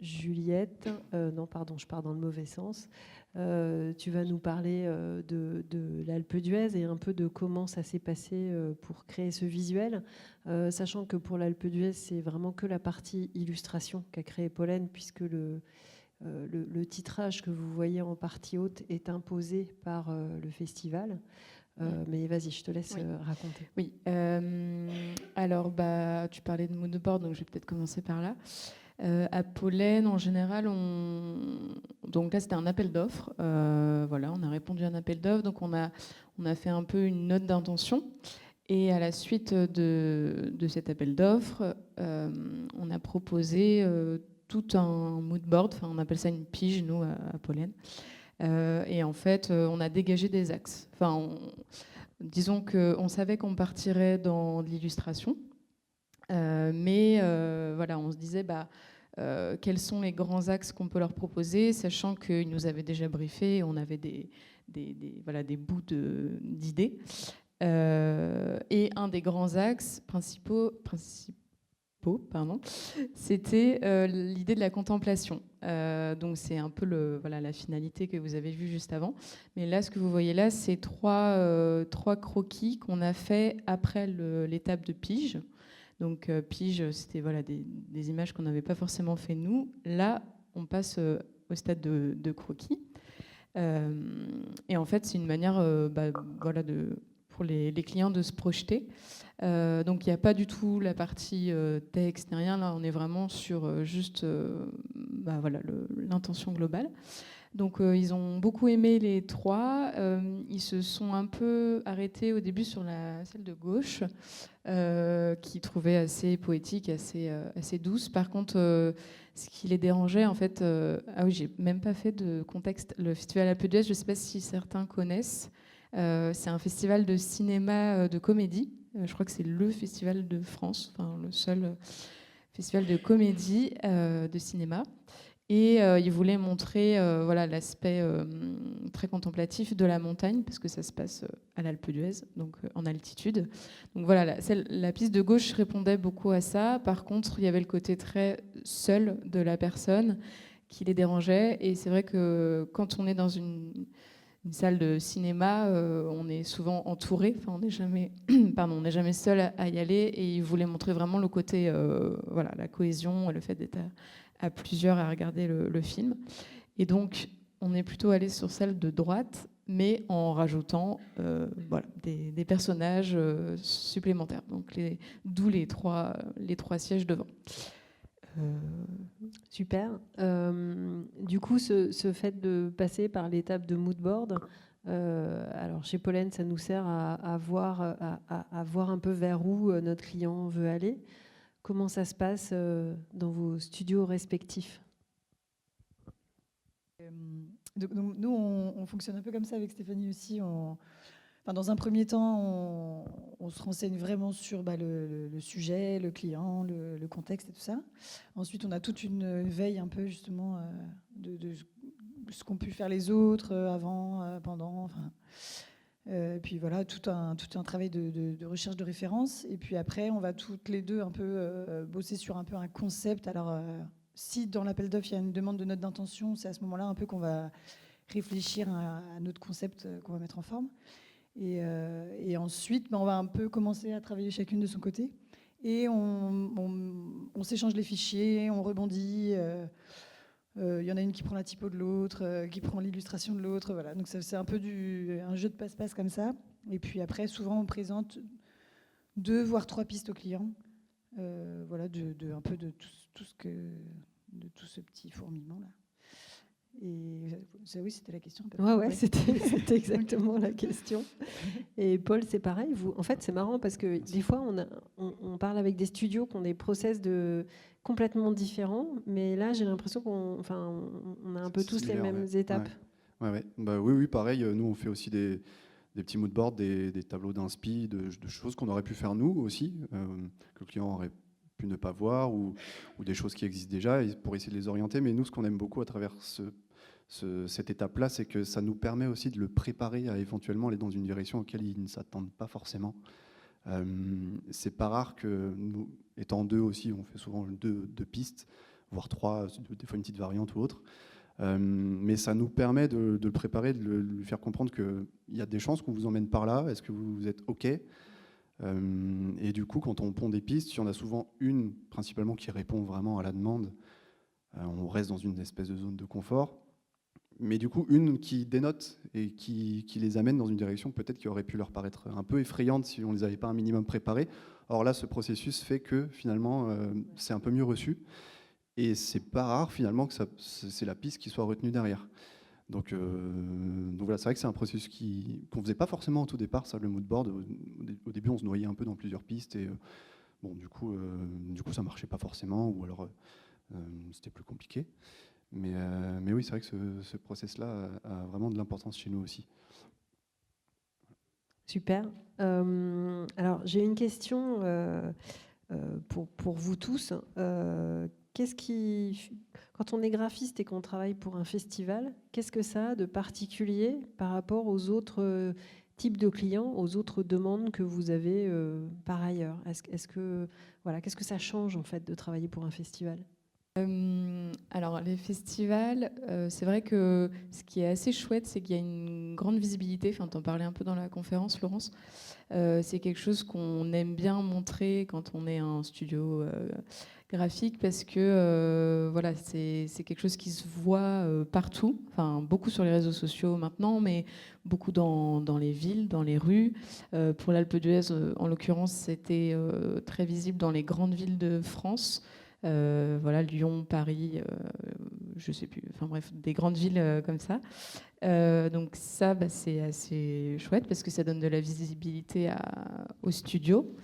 S1: Juliette, non, pardon, je pars dans le mauvais sens. Tu vas nous parler de l'Alpe d'Huez et un peu de comment ça s'est passé pour créer ce visuel, sachant que pour l'Alpe d'Huez, c'est vraiment que la partie illustration qu'a créé Pollen, puisque le titrage que vous voyez en partie haute est imposé par le festival. Mais vas-y, je te laisse raconter.
S2: Oui. Alors, tu parlais de mood board, donc je vais peut-être commencer par là. À Pollen, en général, donc là, c'était un appel d'offres. Voilà, on a répondu à un appel d'offres, donc on a fait un peu une note d'intention. Et à la suite de cet appel d'offres, on a proposé tout un mood board. Enfin, on appelle ça une pige, nous, à Pollen. Et en fait, on a dégagé des axes. Enfin, disons qu'on savait qu'on partirait dans de l'illustration, mais voilà, on se disait quels sont les grands axes qu'on peut leur proposer, sachant qu'ils nous avaient déjà briefé, on avait des bouts d'idées. Et un des grands axes principaux, c'était l'idée de la contemplation. Donc c'est un peu la finalité que vous avez vue juste avant. Mais là, ce que vous voyez là, c'est trois croquis qu'on a fait après l'étape de pige. Donc pige, c'était des images qu'on n'avait pas forcément fait nous. Là, on passe au stade de croquis. Et en fait, c'est une manière pour les clients de se projeter. Donc il n'y a pas du tout la partie texte, ni rien. Là, on est vraiment sur juste l'intention globale. Donc ils ont beaucoup aimé les trois. Ils se sont un peu arrêtés au début sur celle de gauche, qu'ils trouvaient assez poétique, assez douce. Par contre, ce qui les dérangeait, en fait... j'ai même pas fait de contexte. Le festival Alpe d'Huez, je ne sais pas si certains connaissent. C'est un festival de cinéma de comédie. Je crois que c'est le festival de France, enfin le seul festival de comédie de cinéma. Et il voulait montrer voilà, l'aspect très contemplatif de la montagne, parce que ça se passe à l'Alpe d'Huez, donc en altitude. Donc voilà, la piste de gauche répondait beaucoup à ça. Par contre, il y avait le côté très seul de la personne qui les dérangeait. Et c'est vrai que quand on est dans une salle de cinéma, on est souvent entouré. Enfin, on n'est jamais, pardon, on n'est jamais seul à y aller. Et il voulait montrer vraiment le côté, voilà, la cohésion, le fait d'être à plusieurs à regarder le film. Et donc, on est plutôt allé sur celle de droite, mais en rajoutant voilà, des personnages supplémentaires. Donc, d'où les trois sièges devant.
S1: Super. Du coup, ce fait de passer par l'étape de mood board, alors chez Pollen, ça nous sert à voir un peu vers où notre client veut aller. Comment ça se passe dans vos studios respectifs ?
S4: Donc, nous, on fonctionne un peu comme ça avec Stéphanie aussi. Dans un premier temps, on se renseigne vraiment sur le sujet, le client, le contexte et tout ça. Ensuite, on a toute une veille un peu justement de ce qu'ont pu faire les autres avant, pendant. Puis voilà, tout un travail de recherche de référence. Et puis après, on va toutes les deux un peu bosser sur un peu un concept. Alors, si dans l'appel d'offres, il y a une demande de note d'intention, c'est à ce moment-là un peu qu'on va réfléchir à notre concept qu'on va mettre en forme. Et ensuite, on va un peu commencer à travailler chacune de son côté. Et on s'échange les fichiers, on rebondit. Il y en a une qui prend la typo de l'autre, qui prend l'illustration de l'autre. Voilà. Donc c'est un peu un jeu de passe-passe comme ça. Et puis après, souvent, on présente 2 voire 3 pistes au client. Voilà, un peu de tout ce petit fourmillement-là. Et ça, oui, c'était la question.
S1: Ouais, c'était exactement la question. Et Paul, c'est pareil. En fait, c'est marrant parce que des fois, on parle avec des studios qui ont des process complètement différents, mais là, j'ai l'impression qu'on a un peu tous les mêmes étapes.
S3: Ouais. Bah, oui, pareil. Nous, on fait aussi des petits moodboards, des tableaux d'inspi, de choses qu'on aurait pu faire nous aussi, que le client aurait pu ne pas voir, ou des choses qui existent déjà, pour essayer de les orienter. Mais nous, ce qu'on aime beaucoup à travers cette étape-là, c'est que ça nous permet aussi de le préparer à éventuellement aller dans une direction auquel ils ne s'attendent pas forcément. C'est pas rare que nous, étant 2 aussi, on fait souvent 2 pistes, voire 3, des fois une petite variante ou autre. Mais ça nous permet de le préparer, de lui faire comprendre qu'il y a des chances qu'on vous emmène par là. Est-ce que vous êtes OK ? Et du coup, quand on pond des pistes, il y en a souvent une principalement qui répond vraiment à la demande. On reste dans une espèce de zone de confort. Mais du coup, une qui dénote et qui les amène dans une direction peut-être qui aurait pu leur paraître un peu effrayante si on ne les avait pas un minimum préparés. Or là, ce processus fait que finalement, c'est un peu mieux reçu. Et c'est pas rare finalement que c'est la piste qui soit retenue derrière. Donc voilà, c'est vrai que c'est un processus qu'on ne faisait pas forcément au tout départ, ça, le mood board. Au début, on se noyait un peu dans plusieurs pistes et du coup, ça ne marchait pas forcément, ou alors c'était plus compliqué. Mais oui, c'est vrai que ce process-là a vraiment de l'importance chez nous aussi.
S1: Super. Alors, j'ai une question pour vous tous. Quand on est graphiste et qu'on travaille pour un festival, qu'est-ce que ça a de particulier par rapport aux autres types de clients, aux autres demandes que vous avez par ailleurs ? Qu'est-ce que ça change en fait de travailler pour un festival ?
S2: Alors les festivals, c'est vrai que ce qui est assez chouette, c'est qu'il y a une grande visibilité. Enfin, t'en parlais un peu dans la conférence, Laurence. C'est quelque chose qu'on aime bien montrer quand on est un studio graphique, parce que voilà, c'est quelque chose qui se voit partout. Enfin, beaucoup sur les réseaux sociaux maintenant, mais beaucoup dans les villes, dans les rues. Pour l'Alpe d'Huez, en l'occurrence, c'était très visible dans les grandes villes de France. Voilà, Lyon, Paris, je sais plus, enfin bref, des grandes villes comme ça. Donc ça, c'est assez chouette parce que ça donne de la visibilité au studio.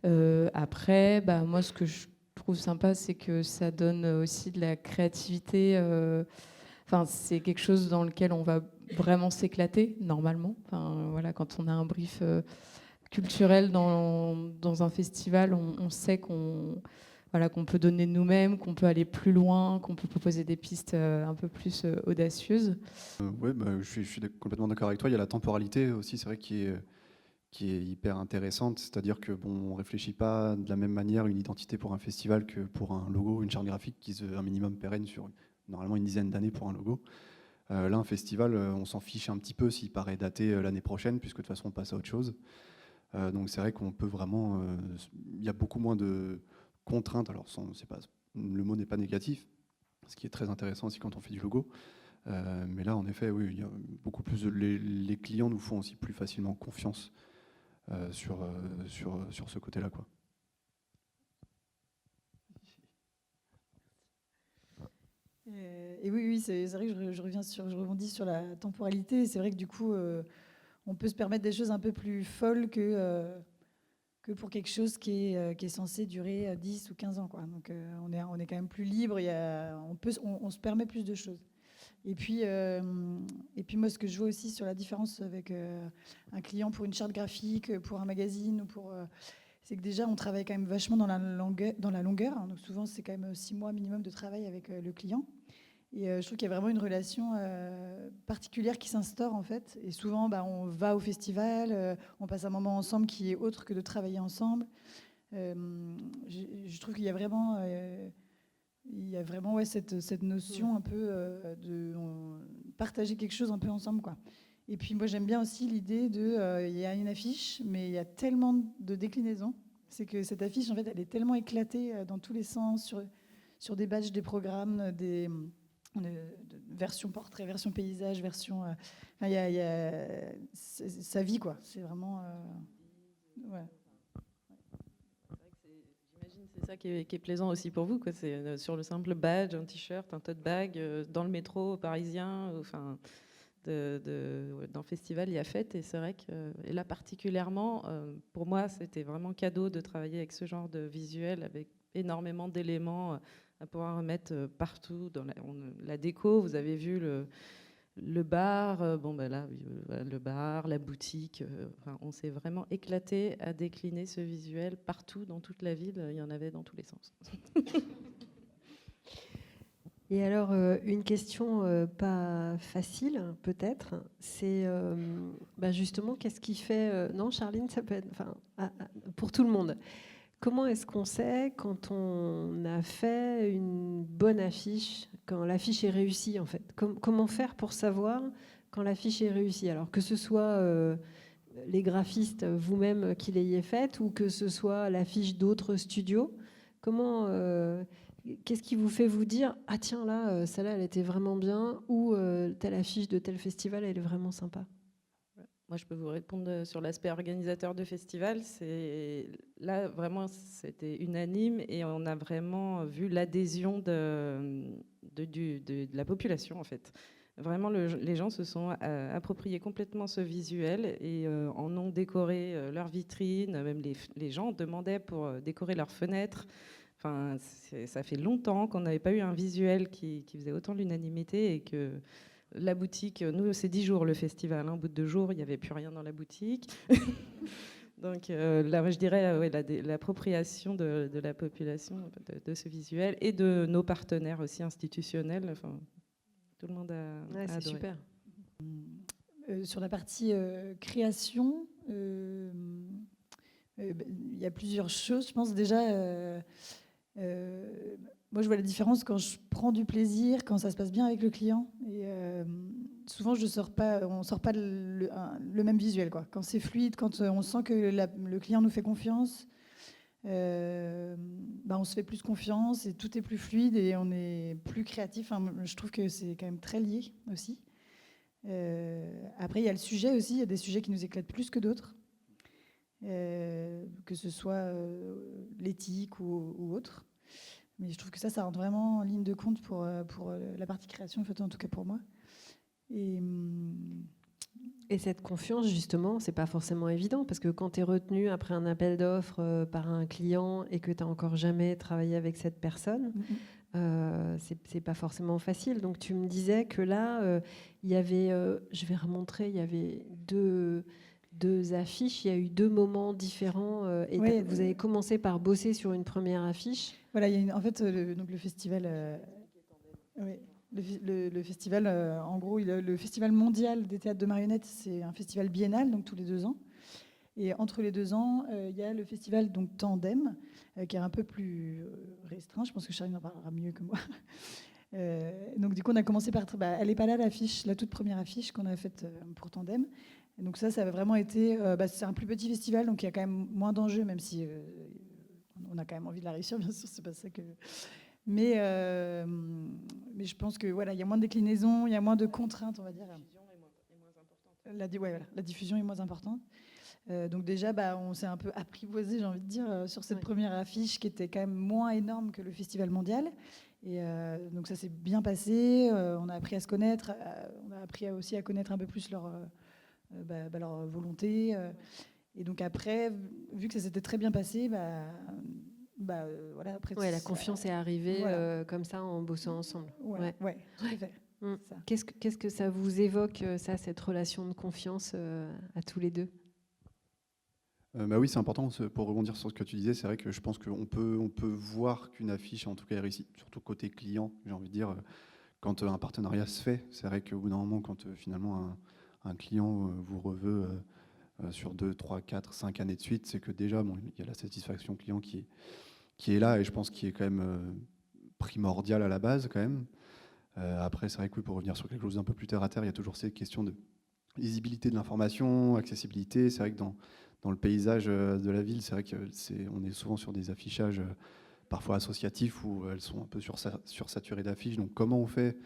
S2: Après, moi, ce que je trouve sympa, c'est que ça donne aussi de la créativité. Enfin, c'est quelque chose dans lequel on va vraiment s'éclater normalement. Enfin, voilà, quand on a un brief culturel dans un festival, on sait qu'on voilà, qu'on peut donner de nous-mêmes, qu'on peut aller plus loin, qu'on peut proposer des pistes un peu plus audacieuses.
S3: Ouais, je suis complètement d'accord avec toi. Il y a la temporalité aussi, c'est vrai, qui est hyper intéressante. C'est-à-dire que on réfléchit pas de la même manière une identité pour un festival que pour un logo, une charte graphique qui se veut un minimum pérenne sur normalement une dizaine d'années pour un logo. Là, un festival, on s'en fiche un petit peu s'il paraît daté l'année prochaine, puisque de toute façon, on passe à autre chose. Donc c'est vrai qu'on peut vraiment... Il y a beaucoup moins de contraintes. Alors, le mot n'est pas négatif, ce qui est très intéressant aussi quand on fait du logo. Mais là, en effet, oui, il y a beaucoup plus les clients nous font aussi plus facilement confiance sur ce côté-là, quoi.
S4: Et oui, c'est vrai que je rebondis sur la temporalité. C'est vrai que du coup, on peut se permettre des choses un peu plus folles que pour quelque chose qui est censé durer 10 ou 15 ans, quoi. Donc on est quand même plus libre, on se permet plus de choses. Et puis moi, ce que je vois aussi sur la différence avec un client pour une charte graphique, pour un magazine, c'est que déjà, on travaille quand même vachement dans la longueur. Donc souvent, c'est quand même 6 mois minimum de travail avec le client. Et je trouve qu'il y a vraiment une relation particulière qui s'instaure, en fait. Et souvent, on va au festival, on passe un moment ensemble qui est autre que de travailler ensemble. Je trouve qu'il y a vraiment, ouais, cette notion un peu de partager quelque chose un peu ensemble, quoi. Et puis moi, j'aime bien aussi l'idée il y a une affiche, mais il y a tellement de déclinaisons. C'est que cette affiche, en fait, elle est tellement éclatée dans tous les sens, sur des badges, des programmes, version portrait, version paysage, version... ça vit, quoi. C'est vraiment... ouais.
S5: J'imagine que c'est ça qui est plaisant aussi pour vous, quoi. C'est sur le simple badge, un t-shirt, un tote bag, dans le métro parisien, enfin... dans le festival, il y a fête, et c'est vrai que et là particulièrement, pour moi, c'était vraiment cadeau de travailler avec ce genre de visuel, avec énormément d'éléments à pouvoir remettre partout dans la déco. Vous avez vu le bar, là, le bar, la boutique. Enfin, on s'est vraiment éclaté à décliner ce visuel partout dans toute la ville. Il y en avait dans tous les sens.
S1: Et alors, une question pas facile, peut-être, c'est justement, qu'est-ce qui fait... non, Charline, ça peut être... pour tout le monde. Comment est-ce qu'on sait quand on a fait une bonne affiche, quand l'affiche est réussie, en fait? Comment faire pour savoir quand l'affiche est réussie? Alors, que ce soit les graphistes vous-même qui l'ayez faite ou que ce soit l'affiche d'autres studios, comment... qu'est-ce qui vous fait vous dire « Ah tiens, là, celle-là, elle était vraiment bien » ou « Telle affiche de tel festival, elle est vraiment sympa ».
S5: Moi, je peux vous répondre sur l'aspect organisateur de festival. Là, vraiment, c'était unanime et on a vraiment vu l'adhésion de la population, en fait. Vraiment, les gens se sont appropriés complètement ce visuel et en ont décoré leur vitrine. Même les gens demandaient pour décorer leurs fenêtres. Enfin, ça fait longtemps qu'on n'avait pas eu un visuel qui faisait autant l'unanimité et que la boutique, nous, c'est 10 jours le festival. Au bout de 2 jours, il n'y avait plus rien dans la boutique. Donc là, je dirais l'appropriation de la population de ce visuel et de nos partenaires aussi institutionnels. Enfin, tout le monde a
S1: c'est
S5: adoré.
S1: super.
S4: Sur la partie création, il y a plusieurs choses. Je pense déjà... moi, je vois la différence quand je prends du plaisir, quand ça se passe bien avec le client. Et souvent, on ne sort pas le même visuel, quoi. Quand c'est fluide, quand on sent que le client nous fait confiance, on se fait plus confiance et tout est plus fluide et on est plus créatif. Enfin, je trouve que c'est quand même très lié aussi. Après, il y a le sujet aussi. Il y a des sujets qui nous éclatent plus que d'autres. Que ce soit l'éthique ou autre. Mais je trouve que ça rentre vraiment en ligne de compte pour la partie création, en tout cas pour moi. Et
S1: cette confiance, justement, c'est pas forcément évident, parce que quand tu es retenu après un appel d'offres par un client et que tu n'as encore jamais travaillé avec cette personne, c'est pas forcément facile. Donc tu me disais que là, il y avait, je vais remontrer, il y avait deux 2 affiches, il y a eu 2 moments différents.
S4: Oui,
S1: vous avez commencé par bosser sur une première affiche.
S4: Voilà, il y a en fait, donc le festival... oui. Le festival, en gros, le festival mondial des théâtres de marionnettes, c'est un festival biennal, donc tous les 2 ans. Et entre les 2 ans, il y a le festival donc Tandem, qui est un peu plus restreint. Je pense que Charline en parlera mieux que moi. Donc du coup, on a commencé par... elle n'est pas là, l'affiche, la toute première affiche qu'on a faite pour Tandem. Et donc ça a vraiment été... c'est un plus petit festival, donc il y a quand même moins d'enjeux, même si on a quand même envie de la réussir, bien sûr, c'est pas ça que... Mais je pense que voilà, il y a moins de déclinaisons, il y a moins de contraintes, on va dire. La diffusion est moins importante. Donc déjà, on s'est un peu apprivoisé, j'ai envie de dire, sur cette première affiche qui était quand même moins énorme que le Festival mondial. Et donc ça s'est bien passé. On a appris à se connaître. On a appris aussi à connaître un peu plus leur volonté. Et donc après, vu que ça s'était très bien passé, voilà, après,
S1: la confiance est arrivée comme ça en bossant ensemble.
S4: Ouais, tout à fait. Ça.
S1: Qu'est-ce que ça vous évoque, cette relation de confiance à tous les 2 ?
S3: Oui, c'est important pour rebondir sur ce que tu disais. C'est vrai que je pense qu'on peut voir qu'une affiche, en tout cas, est réussie, surtout côté client, j'ai envie de dire, quand un partenariat se fait. C'est vrai qu'au bout d'un moment, quand finalement un client vous reveut sur 2, 3, 4, 5 années de suite, c'est que déjà, il y a la satisfaction client qui est là, et je pense qu'il est quand même primordial à la base quand même. Après, c'est vrai que pour revenir sur quelque chose d'un peu plus terre à terre, il y a toujours ces questions de lisibilité de l'information, accessibilité. C'est vrai que dans le paysage de la ville, c'est vrai qu'on est souvent sur des affichages parfois associatifs où elles sont un peu sursaturées d'affiches. Donc comment on fait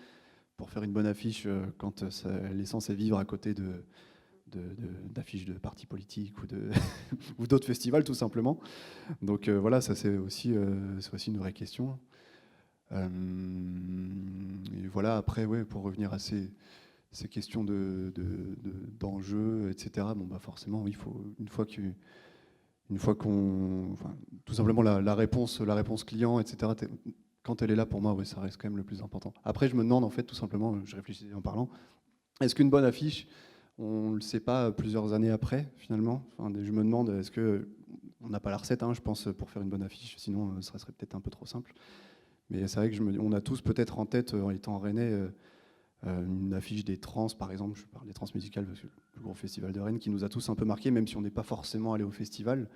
S3: pour faire une bonne affiche quand elle est censée vivre à côté d'affiches de partis politiques ou d'autres festivals tout simplement. Donc voilà, ça c'est aussi une vraie question. Et voilà, après, pour revenir à ces questions d'enjeux, etc., forcément, il faut, une fois qu'on... tout simplement, la réponse client, etc., quand elle est là, pour moi, ça reste quand même le plus important. Après, je me demande, en fait, tout simplement, je réfléchissais en parlant, est-ce qu'une bonne affiche, on ne le sait pas plusieurs années après, finalement? Je me demande, est-ce qu'on n'a pas la recette, je pense, pour faire une bonne affiche, sinon, ça serait peut-être un peu trop simple. Mais c'est vrai qu'on a tous peut-être en tête, en étant rennais, une affiche des trans, par exemple, je parle des trans musicales, parce que le plus gros festival de Rennes, qui nous a tous un peu marqué, même si on n'est pas forcément allé au festival,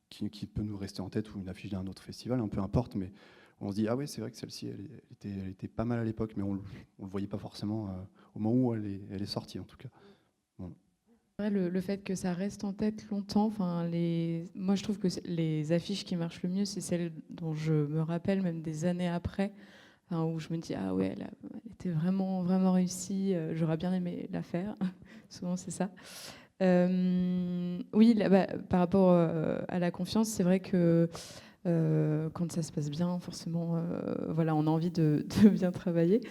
S3: qui peut nous rester en tête, ou une affiche d'un autre festival, peu importe, mais on se dit, ah oui, c'est vrai que celle-ci, elle était pas mal à l'époque, mais on ne le voyait pas forcément au moment où elle est sortie, en tout cas. Bon.
S2: Le fait que ça reste en tête longtemps, moi je trouve que les affiches qui marchent le mieux, c'est celles dont je me rappelle même des années après, où je me dis ah ouais, elle était vraiment vraiment réussie, j'aurais bien aimé la faire. Souvent c'est ça. Oui, par rapport à la confiance, c'est vrai que quand ça se passe bien, forcément, on a envie de bien travailler.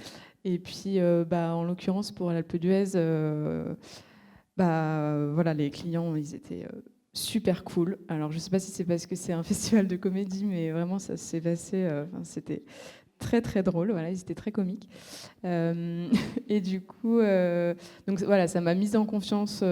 S2: Et puis, en l'occurrence pour l'Alpe d'Huez. Les clients, ils étaient super cool. Alors, je ne sais pas si c'est parce que c'est un festival de comédie, mais vraiment, ça s'est passé. C'était très, très drôle. Voilà, ils étaient très comiques. Et du coup, ça m'a mise en confiance dès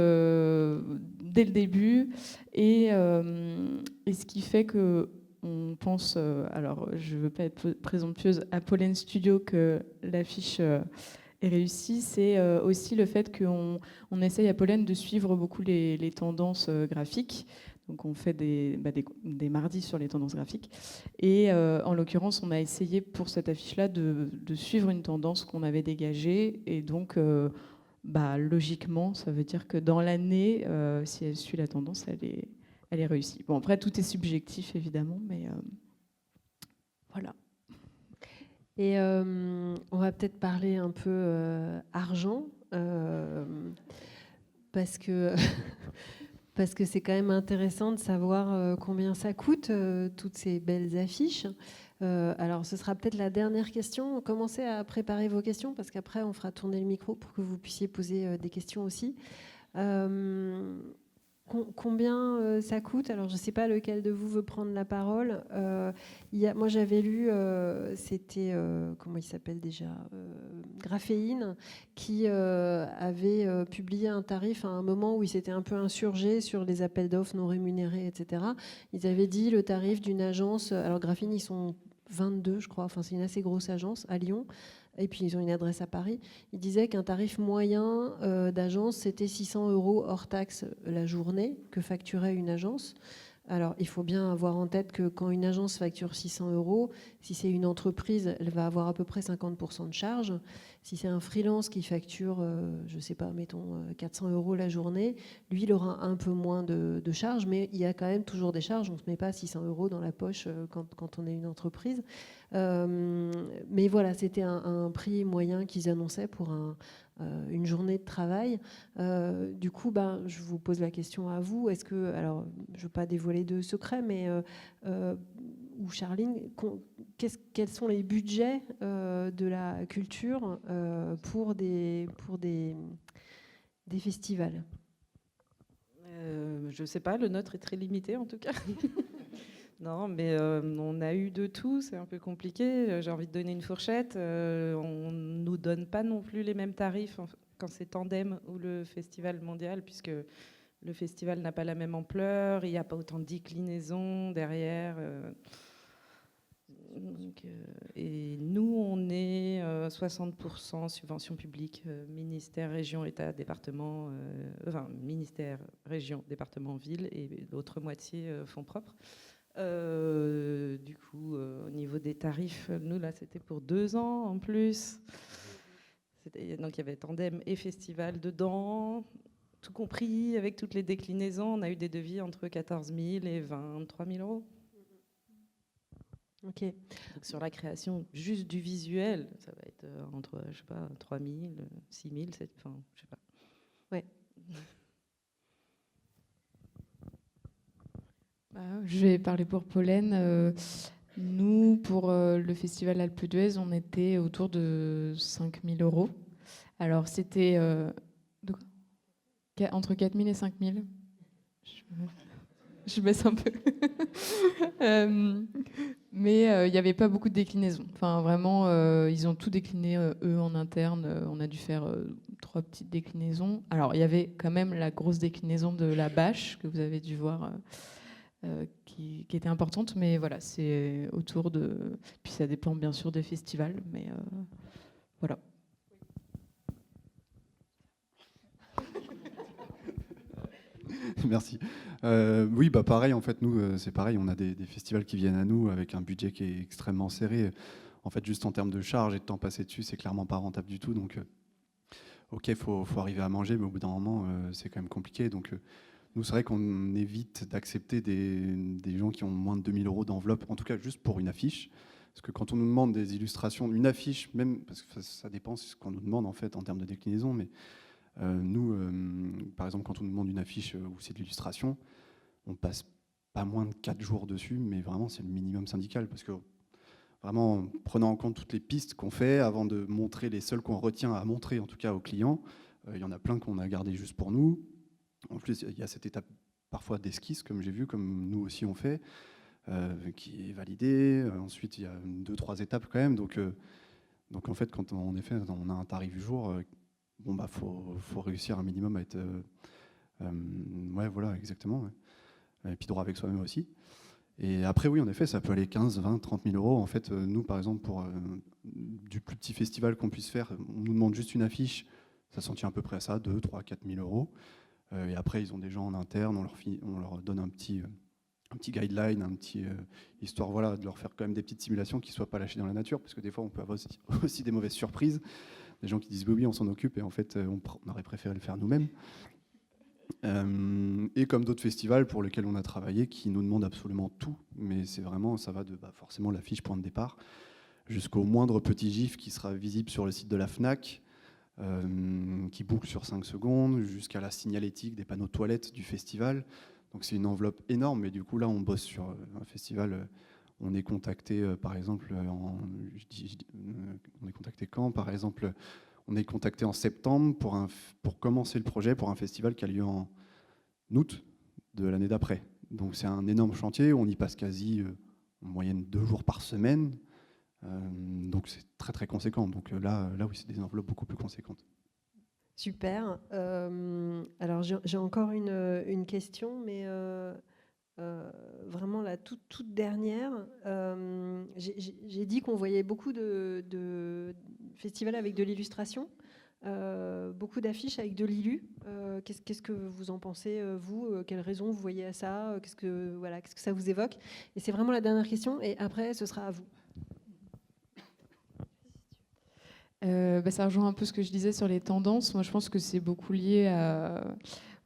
S2: le début. Et ce qui fait que on pense, alors je ne veux pas être présomptueuse, à Pollen Studio, que l'affiche est réussie, c'est aussi le fait qu'on essaye à Pollen de suivre beaucoup les tendances graphiques. Donc on fait des mardis sur les tendances graphiques. Et en l'occurrence, on a essayé pour cette affiche-là de suivre une tendance qu'on avait dégagée. Et donc, logiquement, ça veut dire que dans l'année, si elle suit la tendance, elle est réussie. Bon, après, tout est subjectif, évidemment, mais voilà.
S1: Et on va peut-être parler un peu argent, parce que c'est quand même intéressant de savoir combien ça coûte, toutes ces belles affiches. Alors, ce sera peut-être la dernière question. Commencez à préparer vos questions, parce qu'après, on fera tourner le micro pour que vous puissiez poser des questions aussi. Combien ça coûte? Alors, je ne sais pas lequel de vous veut prendre la parole. Moi, j'avais lu, c'était, comment il s'appelle déjà, Graphéine, qui avait publié un tarif à un moment où il s'était un peu insurgé sur les appels d'offres non rémunérés, etc. Ils avaient dit le tarif d'une agence. Alors, Graphéine, ils sont 22, je crois. Enfin, c'est une assez grosse agence à Lyon. Et puis, ils ont une adresse à Paris. Ils disaient qu'un tarif moyen d'agence, c'était 600 € hors taxe la journée que facturait une agence. Alors, il faut bien avoir en tête que quand une agence facture 600 €, si c'est une entreprise, elle va avoir à peu près 50% de charge. Si c'est un freelance qui facture, je ne sais pas, mettons 400 € la journée, lui, il aura un peu moins de charges, mais il y a quand même toujours des charges. On ne se met pas 600 € dans la poche quand on est une entreprise. Mais voilà, c'était un prix moyen qu'ils annonçaient pour une journée de travail. Du coup, je vous pose la question à vous. Est-ce que, alors, je ne veux pas dévoiler de secrets, mais ou Charline, quels sont les budgets de la culture pour des festivals?
S5: Je ne sais pas, le nôtre est très limité en tout cas. Non, mais on a eu de tout, c'est un peu compliqué. J'ai envie de donner une fourchette. On ne nous donne pas non plus les mêmes tarifs quand c'est Tandem ou le festival mondial, puisque le festival n'a pas la même ampleur, il n'y a pas autant de déclinaisons derrière. Et nous, on est 60% subvention publique, ministère, région, État, département, ministère, région, département, ville, et l'autre moitié fonds propres. Du coup, au niveau des tarifs, nous, là, c'était pour 2 ans en plus. Donc, il y avait Tandem et festival dedans, tout compris, avec toutes les déclinaisons. On a eu des devis entre 14 000 et 23 000 €.
S1: Ok.
S5: Donc, sur la création juste du visuel, ça va être entre, je sais pas, 3 000, 6 000, enfin, je sais pas.
S1: Ouais.
S2: Je vais parler pour Pollen. Nous, pour le festival Alpe d'Huez, on était autour de 5 000 €. Alors, c'était entre 4 000 et 5 000. Je baisse un peu. Mais il n'y avait pas beaucoup de déclinaisons. Enfin, vraiment, ils ont tout décliné, eux, en interne. On a dû faire 3 petites déclinaisons. Alors, il y avait quand même la grosse déclinaison de la bâche, que vous avez dû voir, qui était importante. Mais voilà, c'est autour de... Puis ça dépend bien sûr des festivals, mais voilà.
S3: Merci. Oui, pareil, en fait, nous, c'est pareil, on a des festivals qui viennent à nous avec un budget qui est extrêmement serré. En fait, juste en termes de charges et de temps passé dessus, c'est clairement pas rentable du tout. Donc, ok, faut arriver à manger, mais au bout d'un moment, c'est quand même compliqué. Donc, nous, c'est vrai qu'on évite d'accepter des gens qui ont moins de 2 000 € d'enveloppe, en tout cas juste pour une affiche. Parce que quand on nous demande des illustrations, une affiche, même, parce que ça dépend de ce qu'on nous demande en fait en termes de déclinaison, mais nous, par exemple, quand on nous demande une affiche où c'est de l'illustration, on passe pas moins de 4 jours dessus, mais vraiment c'est le minimum syndical, parce que vraiment, prenant en compte toutes les pistes qu'on fait avant de montrer les seules qu'on retient à montrer, en tout cas aux clients, il y en a plein qu'on a gardé juste pour nous. En plus, il y a cette étape parfois d'esquisse, comme j'ai vu, comme nous aussi on fait, qui est validée. Ensuite, il y a 2-3 étapes quand même. Donc en fait, quand en effet on a un tarif jour, faut réussir un minimum à être... ouais, voilà, exactement. Ouais. Et puis droit avec soi-même aussi. Et après, oui, en effet, ça peut aller 15, 20, 30 000 €. En fait, nous, par exemple, pour du plus petit festival qu'on puisse faire, on nous demande juste une affiche. Ça s'en tient à peu près à ça, 2, 3, 4 000 €. Et après, ils ont des gens en interne, on leur donne un petit guideline, histoire voilà, de leur faire quand même des petites simulations qui ne soient pas lâchées dans la nature, parce que des fois, on peut avoir aussi des mauvaises surprises. Des gens qui disent oui, on s'en occupe, et en fait, on aurait préféré le faire nous-mêmes. Et comme d'autres festivals pour lesquels on a travaillé, qui nous demandent absolument tout, mais c'est vraiment, ça va de forcément l'affiche point de départ, jusqu'au moindre petit gif qui sera visible sur le site de la FNAC, qui boucle sur 5 secondes, jusqu'à la signalétique des panneaux toilettes du festival. Donc c'est une enveloppe énorme, mais du coup là on bosse sur un festival. On est contacté par exemple, on est contacté quand par exemple, on est contacté en septembre pour commencer le projet pour un festival qui a lieu en août. de l'année d'après. Donc c'est un énorme chantier, on y passe quasi en moyenne 2 jours par semaine, donc c'est très très conséquent. Donc là oui, c'est des enveloppes beaucoup plus conséquentes.
S1: Super. Alors j'ai encore une question, mais vraiment la toute dernière. J'ai dit qu'on voyait beaucoup de festivals avec de l'illustration, beaucoup d'affiches avec de l'illu. Qu'est-ce que vous en pensez, vous? Quelles raisons vous voyez à ça? Qu'est-ce que ça vous évoque? Et c'est vraiment la dernière question, et après ce sera à vous.
S2: Ça rejoint un peu ce que je disais sur les tendances. Moi, je pense que c'est beaucoup lié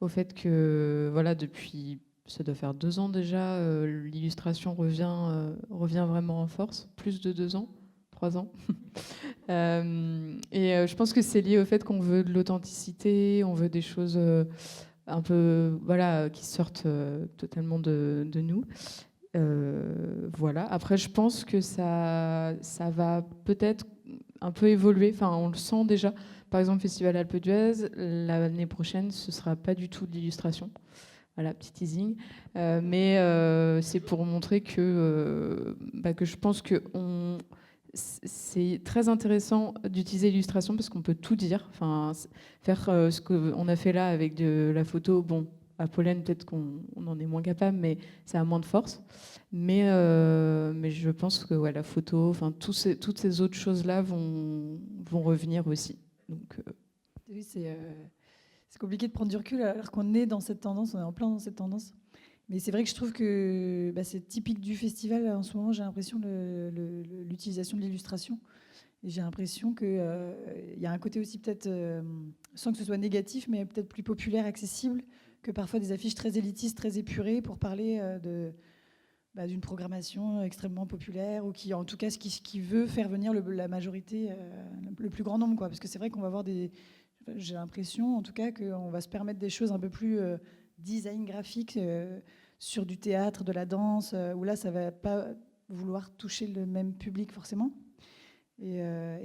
S2: au fait que, voilà, depuis, ça doit faire 2 ans déjà, l'illustration revient vraiment en force, plus de 2 ans, 3 ans. Je pense que c'est lié au fait qu'on veut de l'authenticité, on veut des choses un peu, voilà, qui sortent totalement de nous. Voilà. Après, je pense que ça va peut-être un peu évoluer. Enfin, on le sent déjà. Par exemple, Festival Alpe d'Huez, l'année prochaine, ce sera pas du tout de l'illustration. Voilà, petit teasing. Mais c'est pour montrer que je pense que c'est très intéressant d'utiliser l'illustration parce qu'on peut tout dire. Enfin, faire ce qu'on a fait là avec de la photo, bon, à Pollen, peut-être qu'on en est moins capable, mais ça a moins de force. Mais je pense que la photo, enfin, toutes ces autres choses-là vont revenir aussi. Donc,
S4: oui, c'est compliqué de prendre du recul alors qu'on est dans cette tendance, on est en plein dans cette tendance. Mais c'est vrai que je trouve que c'est typique du festival en ce moment, j'ai l'impression, l'utilisation de l'illustration. Et j'ai l'impression qu'il y a un côté aussi peut-être, sans que ce soit négatif, mais peut-être plus populaire, accessible, que parfois des affiches très élitistes, très épurées pour parler d'une programmation extrêmement populaire ou qui, en tout cas, qui veut faire venir la majorité, le plus grand nombre, quoi. Parce que c'est vrai qu'on va avoir j'ai l'impression, en tout cas, qu'on va se permettre des choses un peu plus design graphique sur du théâtre, de la danse, où là, ça va pas vouloir toucher le même public forcément. Et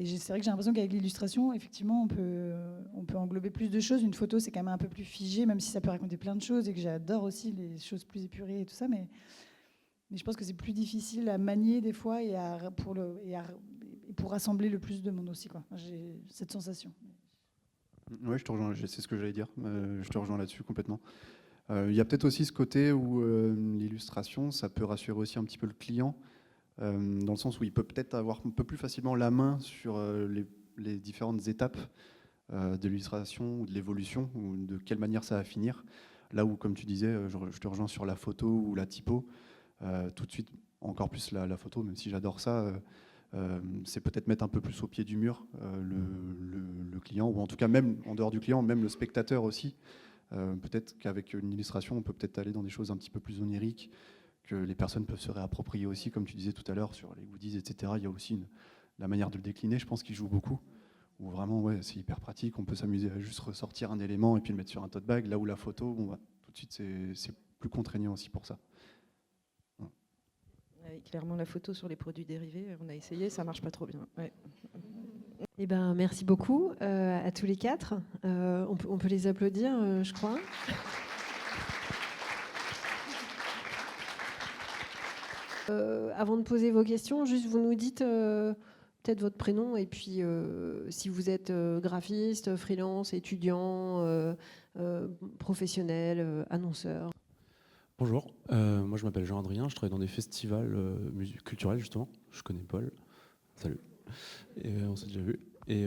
S4: c'est vrai que j'ai l'impression qu'avec l'illustration, effectivement, on peut englober plus de choses. Une photo, c'est quand même un peu plus figé, même si ça peut raconter plein de choses et que j'adore aussi les choses plus épurées et tout ça. Mais je pense que c'est plus difficile à manier des fois et pour rassembler le plus de monde aussi, quoi. J'ai cette sensation.
S3: Oui, je te rejoins, c'est ce que j'allais dire. Je te rejoins là-dessus complètement. Il y a peut-être aussi ce côté où l'illustration, ça peut rassurer aussi un petit peu le client. Dans le sens où il peut peut-être avoir un peu plus facilement la main sur les différentes étapes de l'illustration ou de l'évolution, ou de quelle manière ça va finir. Là où, comme tu disais, je te rejoins sur la photo ou la typo, tout de suite, encore plus la photo, même si j'adore ça, c'est peut-être mettre un peu plus au pied du mur le client, ou en tout cas même en dehors du client, même le spectateur aussi. Peut-être qu'avec une illustration, on peut peut-être aller dans des choses un petit peu plus oniriques, que les personnes peuvent se réapproprier aussi, comme tu disais tout à l'heure, sur les goodies, etc. Il y a aussi la manière de le décliner, je pense, qui joue beaucoup. Où vraiment, c'est hyper pratique, on peut s'amuser à juste ressortir un élément et puis le mettre sur un tote bag, là où la photo, tout de suite, c'est plus contraignant aussi pour ça.
S5: Ouais, clairement, la photo sur les produits dérivés, on a essayé, ça marche pas trop bien. Ouais.
S1: Eh ben, merci beaucoup à tous les 4. On peut les applaudir, je crois. Avant de poser vos questions, juste vous nous dites peut-être votre prénom et puis si vous êtes graphiste, freelance, étudiant, professionnel, annonceur.
S6: Bonjour, moi je m'appelle Jean-Adrien, je travaille dans des festivals culturels justement. Je connais Paul. Salut. Et on s'est déjà vu. Et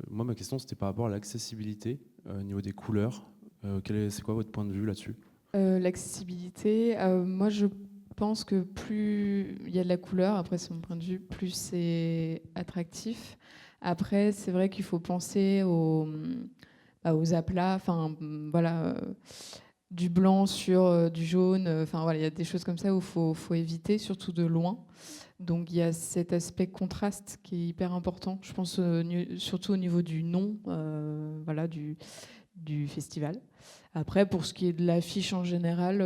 S6: moi ma question c'était par rapport à l'accessibilité au niveau des couleurs. C'est quoi votre point de vue là-dessus ?
S2: L'accessibilité, moi je pense que plus il y a de la couleur, après c'est mon point de vue, plus c'est attractif. Après c'est vrai qu'il faut penser aux aplats, enfin voilà, du blanc sur du jaune, enfin voilà, il y a des choses comme ça où faut éviter, surtout de loin. Donc il y a cet aspect contraste qui est hyper important, je pense surtout au niveau du nom, voilà, du festival. Après pour ce qui est de l'affiche en général,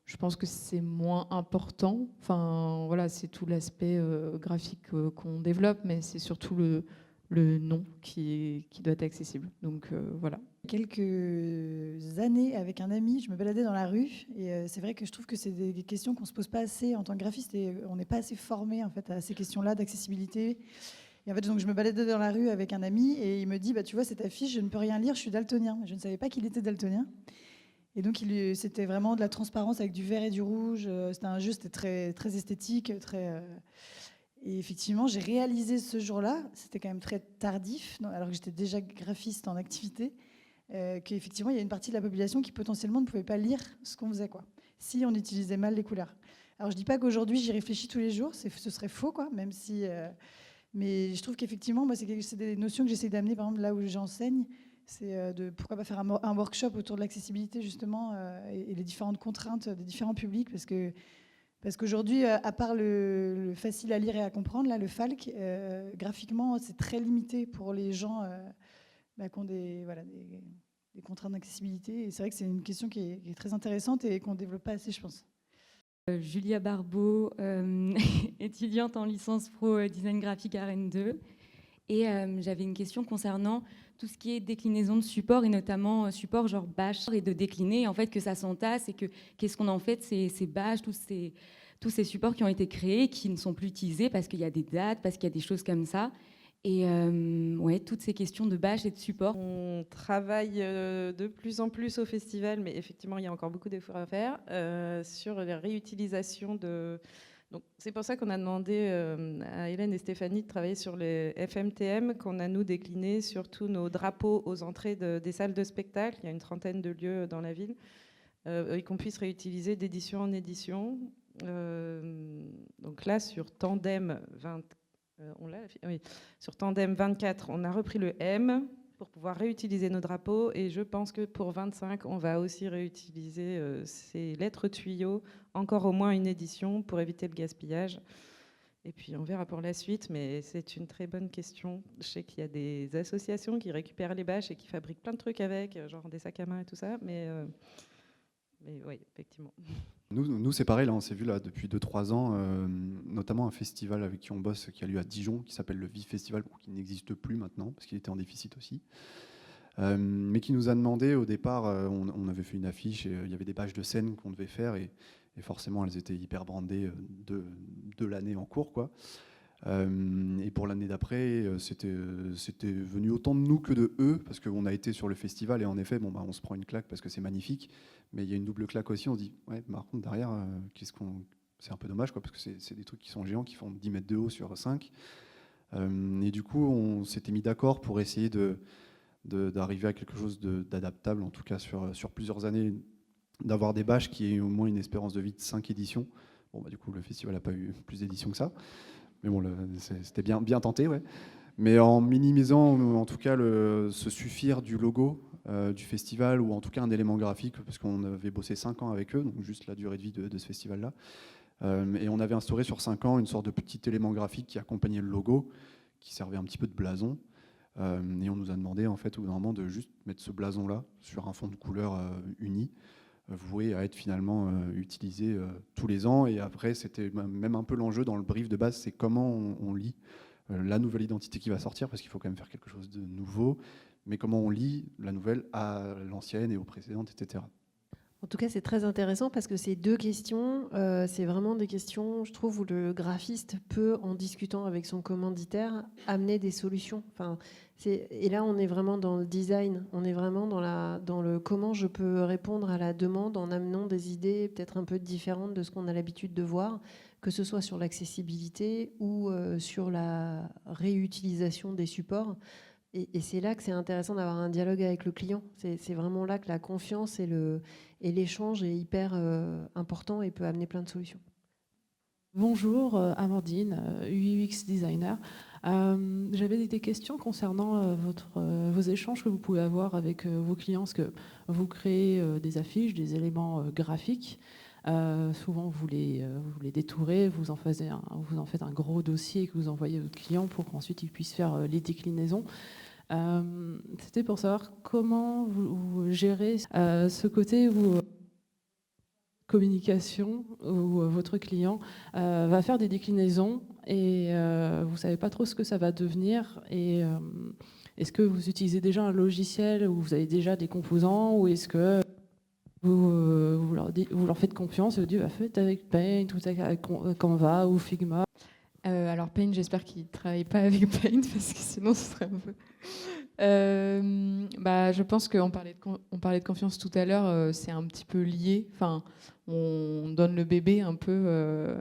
S2: je pense que c'est moins important. Enfin, voilà, c'est tout l'aspect graphique qu'on développe, mais c'est surtout le nom qui doit être accessible. Donc voilà.
S4: Quelques années avec un ami, je me baladais dans la rue et c'est vrai que je trouve que c'est des questions qu'on se pose pas assez en tant que graphiste et on n'est pas assez formé en fait à ces questions-là d'accessibilité. Et en fait, donc je me baladais dans la rue avec un ami et il me dit, bah tu vois cette affiche, je ne peux rien lire, je suis daltonien. Je ne savais pas qu'il était daltonien. Et donc c'était vraiment de la transparence avec du vert et du rouge. C'était un jeu, c'était très très esthétique, très. Et effectivement, j'ai réalisé ce jour-là, c'était quand même très tardif, alors que j'étais déjà graphiste en activité, qu'effectivement, il y a une partie de la population qui potentiellement ne pouvait pas lire ce qu'on faisait, quoi, si on utilisait mal les couleurs. Alors, je ne dis pas qu'aujourd'hui, j'y réfléchis tous les jours, ce serait faux, quoi, même si... mais je trouve qu'effectivement, moi, c'est des notions que j'essaie d'amener, par exemple, là où j'enseigne, c'est de pourquoi pas faire un workshop autour de l'accessibilité, justement, et les différentes contraintes des différents publics, parce qu'aujourd'hui, à part le facile à lire et à comprendre, là, le FALC, graphiquement, c'est très limité pour les gens qui ont des contraintes d'accessibilité. Et c'est vrai que c'est une question qui est très intéressante et qu'on ne développe pas assez, je pense.
S7: Julia Barbeau, étudiante en licence pro design graphique à Rennes 2. Et j'avais une question concernant tout ce qui est déclinaison de support, et notamment support genre bâche, et de décliner, en fait, que ça s'entasse, et qu'est-ce qu'on en fait de ces bâches, tous ces supports qui ont été créés, qui ne sont plus utilisés parce qu'il y a des dates, parce qu'il y a des choses comme ça. Et ouais, toutes ces questions de bâche et de support.
S5: On travaille de plus en plus au festival, mais effectivement, il y a encore beaucoup d'efforts à faire sur la réutilisation de... Donc, c'est pour ça qu'on a demandé à Hélène et Stéphanie de travailler sur les FMTM qu'on a, nous, déclinés sur tous nos drapeaux aux entrées des salles de spectacle. Il y a une 30aine de lieux dans la ville, et qu'on puisse réutiliser d'édition en édition. Donc là, sur Tandem 20, oui. Sur Tandem 24, on a repris le M pour pouvoir réutiliser nos drapeaux, et je pense que pour 25, on va aussi réutiliser ces lettres tuyaux, encore au moins une édition pour éviter le gaspillage. Et puis on verra pour la suite, mais c'est une très bonne question. Je sais qu'il y a des associations qui récupèrent les bâches et qui fabriquent plein de trucs avec, genre des sacs à main et tout ça, mais oui, effectivement.
S3: Nous c'est pareil, là, on s'est vu là, depuis 2-3 ans, notamment un festival avec qui on bosse, qui a lieu à Dijon, qui s'appelle le Vif Festival, qui n'existe plus maintenant, parce qu'il était en déficit aussi. Mais qui nous a demandé au départ, on avait fait une affiche, et il y avait des bâches de scène qu'on devait faire, et forcément elles étaient hyper brandées de l'année en cours, quoi. Et pour l'année d'après, c'était venu autant de nous que de eux, parce qu'on a été sur le festival, et en effet, on se prend une claque parce que c'est magnifique, mais il y a une double claque aussi. On se dit, ouais, par contre derrière, c'est un peu dommage, quoi, parce que c'est des trucs qui sont géants, qui font 10 mètres de haut sur 5. Et du coup, on s'était mis d'accord pour essayer d'arriver à quelque chose d'adaptable, en tout cas sur plusieurs années, d'avoir des bâches qui aient au moins une espérance de vie de 5 éditions. Bon, du coup, le festival n'a pas eu plus d'éditions que ça. Mais bon, c'était bien tenté, ouais. Mais en minimisant, en tout cas, se suffire du logo du festival, ou en tout cas un élément graphique, parce qu'on avait bossé 5 ans avec eux, donc juste la durée de vie de ce festival-là. Et on avait instauré sur 5 ans une sorte de petit élément graphique qui accompagnait le logo, qui servait un petit peu de blason. Et on nous a demandé, en fait, au bout d'un moment, de juste mettre ce blason-là sur un fond de couleur uni, voué à être finalement utilisé tous les ans. Et après, c'était même un peu l'enjeu dans le brief de base, c'est comment on lit la nouvelle identité qui va sortir, parce qu'il faut quand même faire quelque chose de nouveau, mais comment on lit la nouvelle à l'ancienne et aux précédentes, etc.
S1: En tout cas, c'est très intéressant parce que ces deux questions, c'est vraiment des questions, je trouve, où le graphiste peut, en discutant avec son commanditaire, amener des solutions. Et là, on est vraiment dans le design, on est vraiment dans le comment je peux répondre à la demande en amenant des idées peut-être un peu différentes de ce qu'on a l'habitude de voir, que ce soit sur l'accessibilité ou sur la réutilisation des supports. Et c'est là que c'est intéressant d'avoir un dialogue avec le client. C'est vraiment là que la confiance et l'échange est hyper important et peut amener plein de solutions.
S8: Bonjour, Amandine, UX designer. J'avais des questions concernant vos échanges que vous pouvez avoir avec vos clients, parce que vous créez des affiches, des éléments graphiques. Souvent, vous les détourez, vous en faites un gros dossier que vous envoyez à votre client pour qu'ensuite il puisse faire les déclinaisons. C'était pour savoir comment vous gérez ce côté où communication où votre client va faire des déclinaisons et vous ne savez pas trop ce que ça va devenir. Et est-ce que vous utilisez déjà un logiciel où vous avez déjà des composants, ou est-ce que vous leur faites confiance et vous dites faites avec Paint ou avec Canva ou Figma?
S2: Alors Paint, j'espère qu'il ne travaille pas avec Paint parce que sinon ce serait un peu... je pense qu'on parlait de confiance tout à l'heure, c'est un petit peu lié. Enfin, on donne le bébé un peu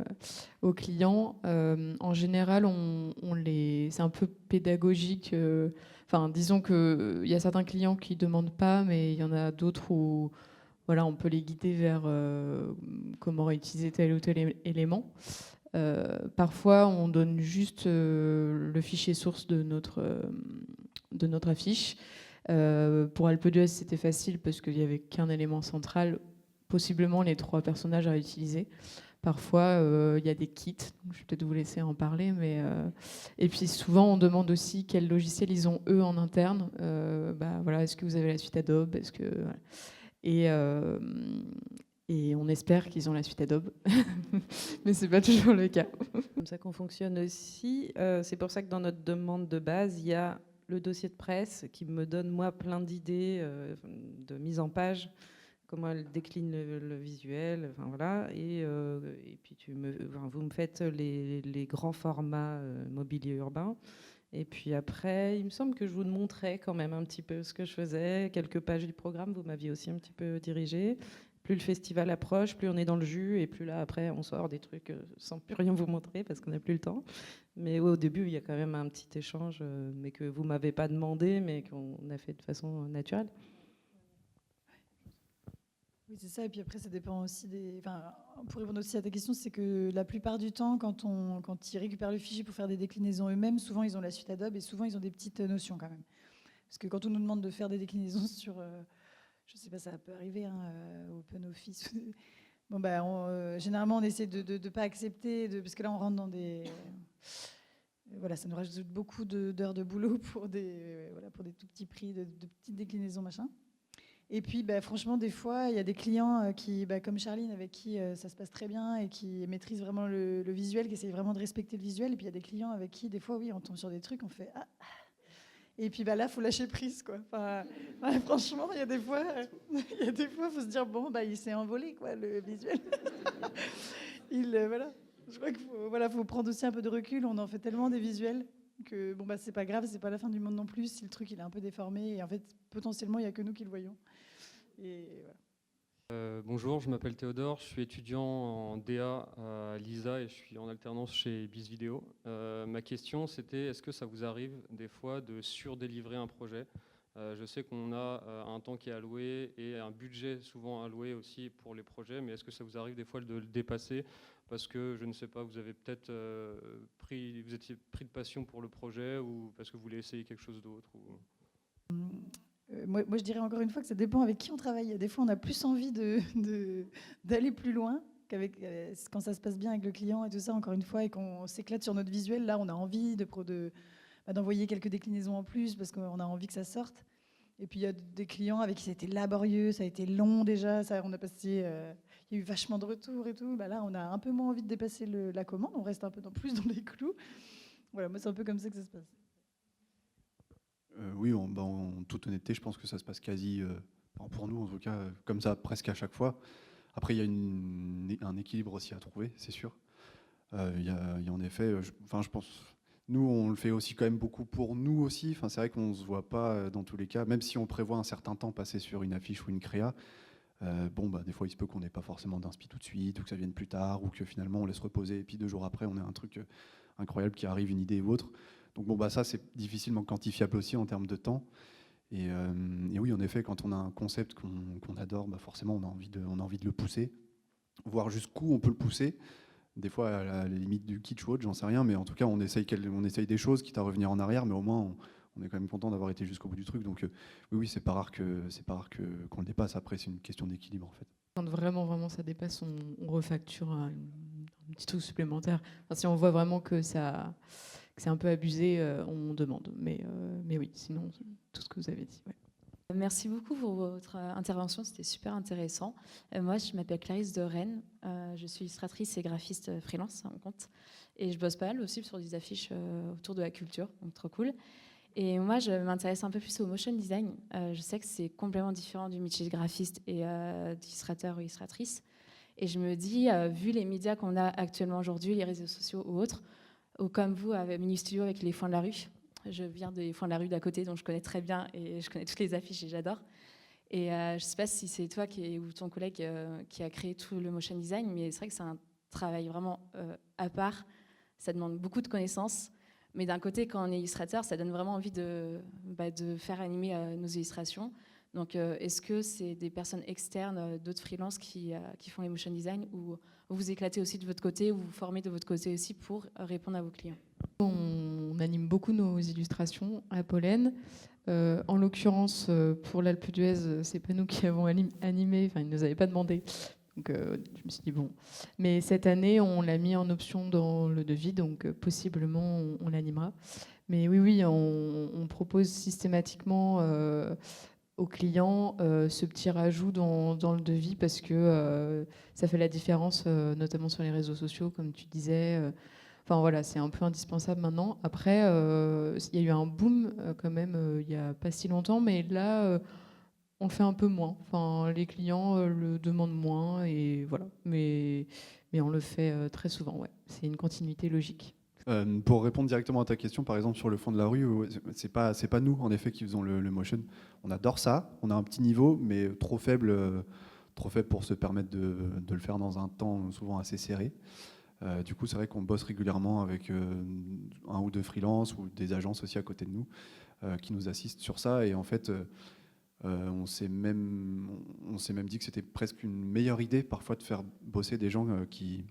S2: aux clients. En général, c'est un peu pédagogique. Enfin, disons qu'il y a certains clients qui ne demandent pas, mais il y en a d'autres où on peut les guider vers comment réutiliser tel ou tel élément. Parfois, on donne juste le fichier source de notre affiche. Pour Alpe d'Huez, c'était facile parce qu'il n'y avait qu'un élément central, possiblement les 3 personnages à utiliser. Parfois, il y a des kits, je vais peut-être vous laisser en parler. Et puis souvent, on demande aussi quel logiciel ils ont eux en interne. Est-ce que vous avez la suite Adobe? Et on espère qu'ils ont la suite Adobe, mais c'est pas toujours le cas.
S5: Comme ça qu'on fonctionne aussi. C'est pour ça que dans notre demande de base, il y a le dossier de presse qui me donne moi plein d'idées de mise en page, comment elle décline le visuel, et puis vous me faites les grands formats mobilier urbain. Et puis après, il me semble que je vous montrais quand même un petit peu ce que je faisais, quelques pages du programme, vous m'aviez aussi un petit peu dirigé. Plus le festival approche, plus on est dans le jus, et plus là, après, on sort des trucs sans plus rien vous montrer parce qu'on n'a plus le temps. Mais au début, il y a quand même un petit échange, mais que vous ne m'avez pas demandé, mais qu'on a fait de façon naturelle.
S4: Oui, c'est ça. Et puis après, ça dépend aussi pour répondre aussi à ta question, c'est que la plupart du temps, quand ils récupèrent le fichier pour faire des déclinaisons eux-mêmes, souvent, ils ont la suite Adobe et souvent, ils ont des petites notions quand même. Parce que quand on nous demande de faire des déclinaisons sur... je ne sais pas, ça peut arriver, OpenOffice. Généralement, on essaie de ne pas accepter, parce que là, on rentre dans des... ça nous rajoute beaucoup d'heures de boulot pour des tout petits prix, de petites déclinaisons, machin. Et puis, franchement, des fois, il y a des clients qui, comme Charline, avec qui ça se passe très bien et qui maîtrisent vraiment le visuel, qui essayent vraiment de respecter le visuel. Et puis, il y a des clients avec qui, des fois, oui, on tombe sur des trucs, on fait « Ah !» Et puis là, il faut lâcher prise, quoi. Franchement, il y a des fois, faut se dire bon, il s'est envolé, quoi, le visuel. Je crois qu'il faut prendre aussi un peu de recul. On en fait tellement des visuels que c'est pas grave, c'est pas la fin du monde non plus. Si le truc il est un peu déformé, et en fait, potentiellement, il y a que nous qui le voyons. Et voilà.
S9: Bonjour, je m'appelle Théodore, je suis étudiant en DA à l'ISA et je suis en alternance chez BIS Vidéo. Ma question c'était, est-ce que ça vous arrive des fois de surdélivrer un projet? Je sais qu'on a un temps qui est alloué et un budget souvent alloué aussi pour les projets, mais est-ce que ça vous arrive des fois de le dépasser parce que, je ne sais pas, vous avez peut-être vous étiez pris de passion pour le projet ou parce que vous voulez essayer quelque chose d'autre
S4: Moi, je dirais encore une fois que ça dépend avec qui on travaille. Des fois, on a plus envie d'aller plus loin quand ça se passe bien avec le client et tout ça, encore une fois, et qu'on s'éclate sur notre visuel. Là, on a envie d'envoyer quelques déclinaisons en plus parce qu'on a envie que ça sorte. Et puis, il y a des clients avec qui ça a été laborieux, ça a été long déjà. On a passé, il y a eu vachement de retours et tout. Là, on a un peu moins envie de dépasser la commande. On reste un peu plus dans les clous. Voilà, moi, c'est un peu comme ça que ça se passe.
S3: Oui, en toute honnêteté, je pense que ça se passe quasi, pour nous en tout cas, comme ça presque à chaque fois. Après, il y a un équilibre aussi à trouver, c'est sûr. Il y a en effet, je pense, nous on le fait aussi quand même beaucoup pour nous aussi. C'est vrai qu'on ne se voit pas dans tous les cas, même si on prévoit un certain temps passé sur une affiche ou une créa. Des fois il se peut qu'on n'ait pas forcément d'inspi tout de suite, ou que ça vienne plus tard, ou que finalement on laisse reposer, et puis 2 jours après on a un truc incroyable qui arrive, une idée ou autre. Donc ça c'est difficilement quantifiable aussi en termes de temps. Et oui, en effet, quand on a un concept qu'on adore, forcément on a envie de le pousser, voir jusqu'où on peut le pousser. Des fois à la limite du kitsch ou autre, j'en sais rien, mais en tout cas on essaye des choses, quitte à revenir en arrière, mais au moins on est quand même content d'avoir été jusqu'au bout du truc. Donc oui, c'est pas rare qu'on le dépasse. Après, c'est une question d'équilibre en fait.
S2: Quand vraiment ça dépasse, on refacture un petit truc supplémentaire. Si on voit vraiment que c'est un peu abusé, on demande. Mais oui, sinon, tout ce que vous avez dit. Ouais.
S7: Merci beaucoup pour votre intervention, c'était super intéressant. Moi, je m'appelle Clarisse de Rennes, je suis illustratrice et graphiste freelance à mon compte. Et je bosse pas mal aussi sur des affiches autour de la culture, donc trop cool. Et moi, je m'intéresse un peu plus au motion design. Je sais que c'est complètement différent du métier de graphiste et d'illustrateur ou illustratrice. Et je me dis, vu les médias qu'on a actuellement aujourd'hui, les réseaux sociaux ou autres, ou comme vous, avec Mini Studio, avec les Foins de la rue, je viens des Foins de la rue d'à côté, donc je connais très bien et je connais toutes les affiches et j'adore. Et je ne sais pas si c'est toi ou ton collègue qui a créé tout le motion design, mais c'est vrai que c'est un travail vraiment à part. Ça demande beaucoup de connaissances. Mais d'un côté, quand on est illustrateur, ça donne vraiment envie de faire animer nos illustrations. Donc, est-ce que c'est des personnes externes, d'autres freelances qui font les motion design, ou vous vous éclatez aussi de votre côté, ou vous formez de votre côté aussi pour répondre à vos clients?
S2: On anime beaucoup nos illustrations à Pollen. En l'occurrence, pour l'Alpe d'Huez, c'est pas nous qui avons animé, enfin ils ne nous avaient pas demandé. Donc je me suis dit bon. Mais cette année, on l'a mis en option dans le devis, donc possiblement on l'animera. Mais oui, on propose systématiquement aux clients ce petit rajout dans le devis parce que ça fait la différence, notamment sur les réseaux sociaux, comme tu disais. Enfin voilà, c'est un peu indispensable maintenant. Après, il y a eu un boom quand même il n'y a pas si longtemps, mais là, on le fait un peu moins. Enfin, les clients le demandent moins et voilà. Mais on le fait très souvent. Ouais. C'est une continuité logique.
S3: Pour répondre directement à ta question, par exemple sur le fond de la rue, c'est pas nous en effet qui faisons le motion. On adore ça, on a un petit niveau, mais trop faible pour se permettre de le faire dans un temps souvent assez serré. Du coup, c'est vrai qu'on bosse régulièrement avec un ou deux freelances ou des agences aussi à côté de nous qui nous assistent sur ça. Et en fait, on s'est même dit que c'était presque une meilleure idée parfois de faire bosser des gens qui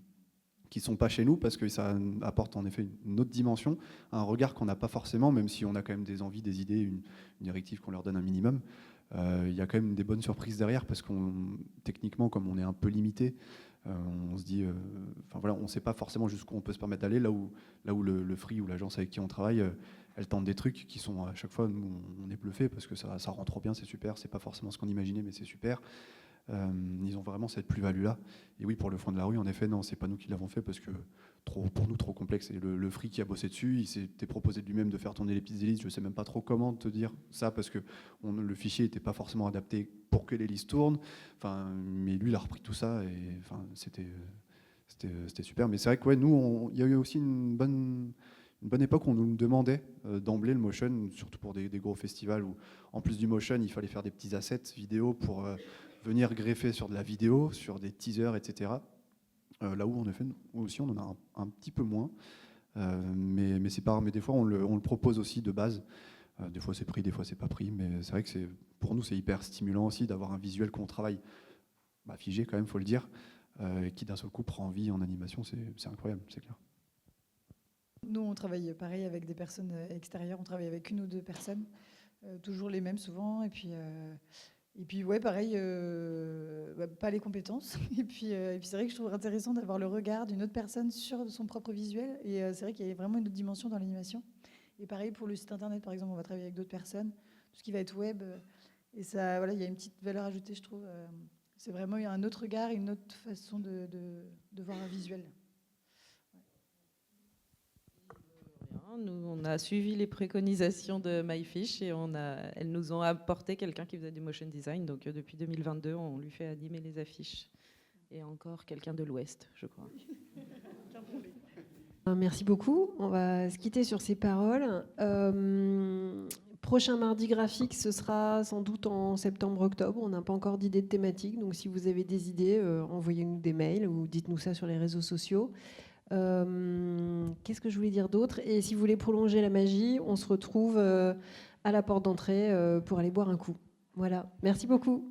S3: sont pas chez nous parce que ça apporte en effet une autre dimension, un regard qu'on n'a pas forcément, même si on a quand même des envies, des idées, une directive qu'on leur donne un minimum. Il y a quand même des bonnes surprises derrière parce qu'on techniquement, comme on est un peu limité, on se dit, enfin voilà, on ne sait pas forcément jusqu'où on peut se permettre d'aller, là où le free ou l'agence avec qui on travaille, elle tente des trucs qui sont à chaque fois, nous, on est bluffé parce que ça rend trop bien, c'est super, c'est pas forcément ce qu'on imaginait, mais c'est super. Ils ont vraiment cette plus-value-là. Et oui, pour le fond de la rue, en effet, non, c'est pas nous qui l'avons fait parce que pour nous, trop complexe. Et le free qui a bossé dessus, il s'était proposé de lui-même de faire tourner les pistes des listes. Je sais même pas trop comment te dire ça parce que le fichier n'était pas forcément adapté pour que les listes tournent. Enfin, mais lui, il a repris tout ça et enfin, c'était super. Mais c'est vrai que ouais, nous, il y a eu aussi une bonne époque où on nous demandait d'emblée le motion, surtout pour des gros festivals où, en plus du motion, il fallait faire des petits assets vidéo pour venir greffer sur de la vidéo, sur des teasers, etc. Là où, en effet, nous aussi, on en a un petit peu moins. Mais des fois, on le propose aussi de base. Des fois, c'est pris, des fois, c'est pas pris. Mais c'est vrai que pour nous, c'est hyper stimulant aussi d'avoir un visuel qu'on travaille figé, quand même, il faut le dire, qui d'un seul coup prend vie en animation. C'est incroyable, c'est clair.
S4: Nous, on travaille pareil avec des personnes extérieures. On travaille avec une ou deux personnes, toujours les mêmes souvent. Et puis ouais, pareil, pas les compétences. Et puis c'est vrai que je trouve intéressant d'avoir le regard d'une autre personne sur son propre visuel. Et c'est vrai qu'il y a vraiment une autre dimension dans l'animation. Et pareil pour le site internet, par exemple, on va travailler avec d'autres personnes. Tout ce qui va être web. Et ça, voilà, il y a une petite valeur ajoutée, je trouve. C'est vraiment un autre regard, une autre façon de voir un visuel.
S5: Nous, on a suivi les préconisations de MyFish et elles nous ont apporté quelqu'un qui faisait du motion design. Donc depuis 2022, on lui fait animer les affiches. Et encore quelqu'un de l'Ouest, je crois.
S1: Merci beaucoup. On va se quitter sur ces paroles. Prochain mardi graphique, ce sera sans doute en septembre-octobre. On n'a pas encore d'idée de thématique. Donc si vous avez des idées, envoyez-nous des mails ou dites-nous ça sur les réseaux sociaux. Qu'est-ce que je voulais dire d'autre? Et si vous voulez prolonger la magie, on se retrouve à la porte d'entrée pour aller boire un coup. Voilà, merci beaucoup.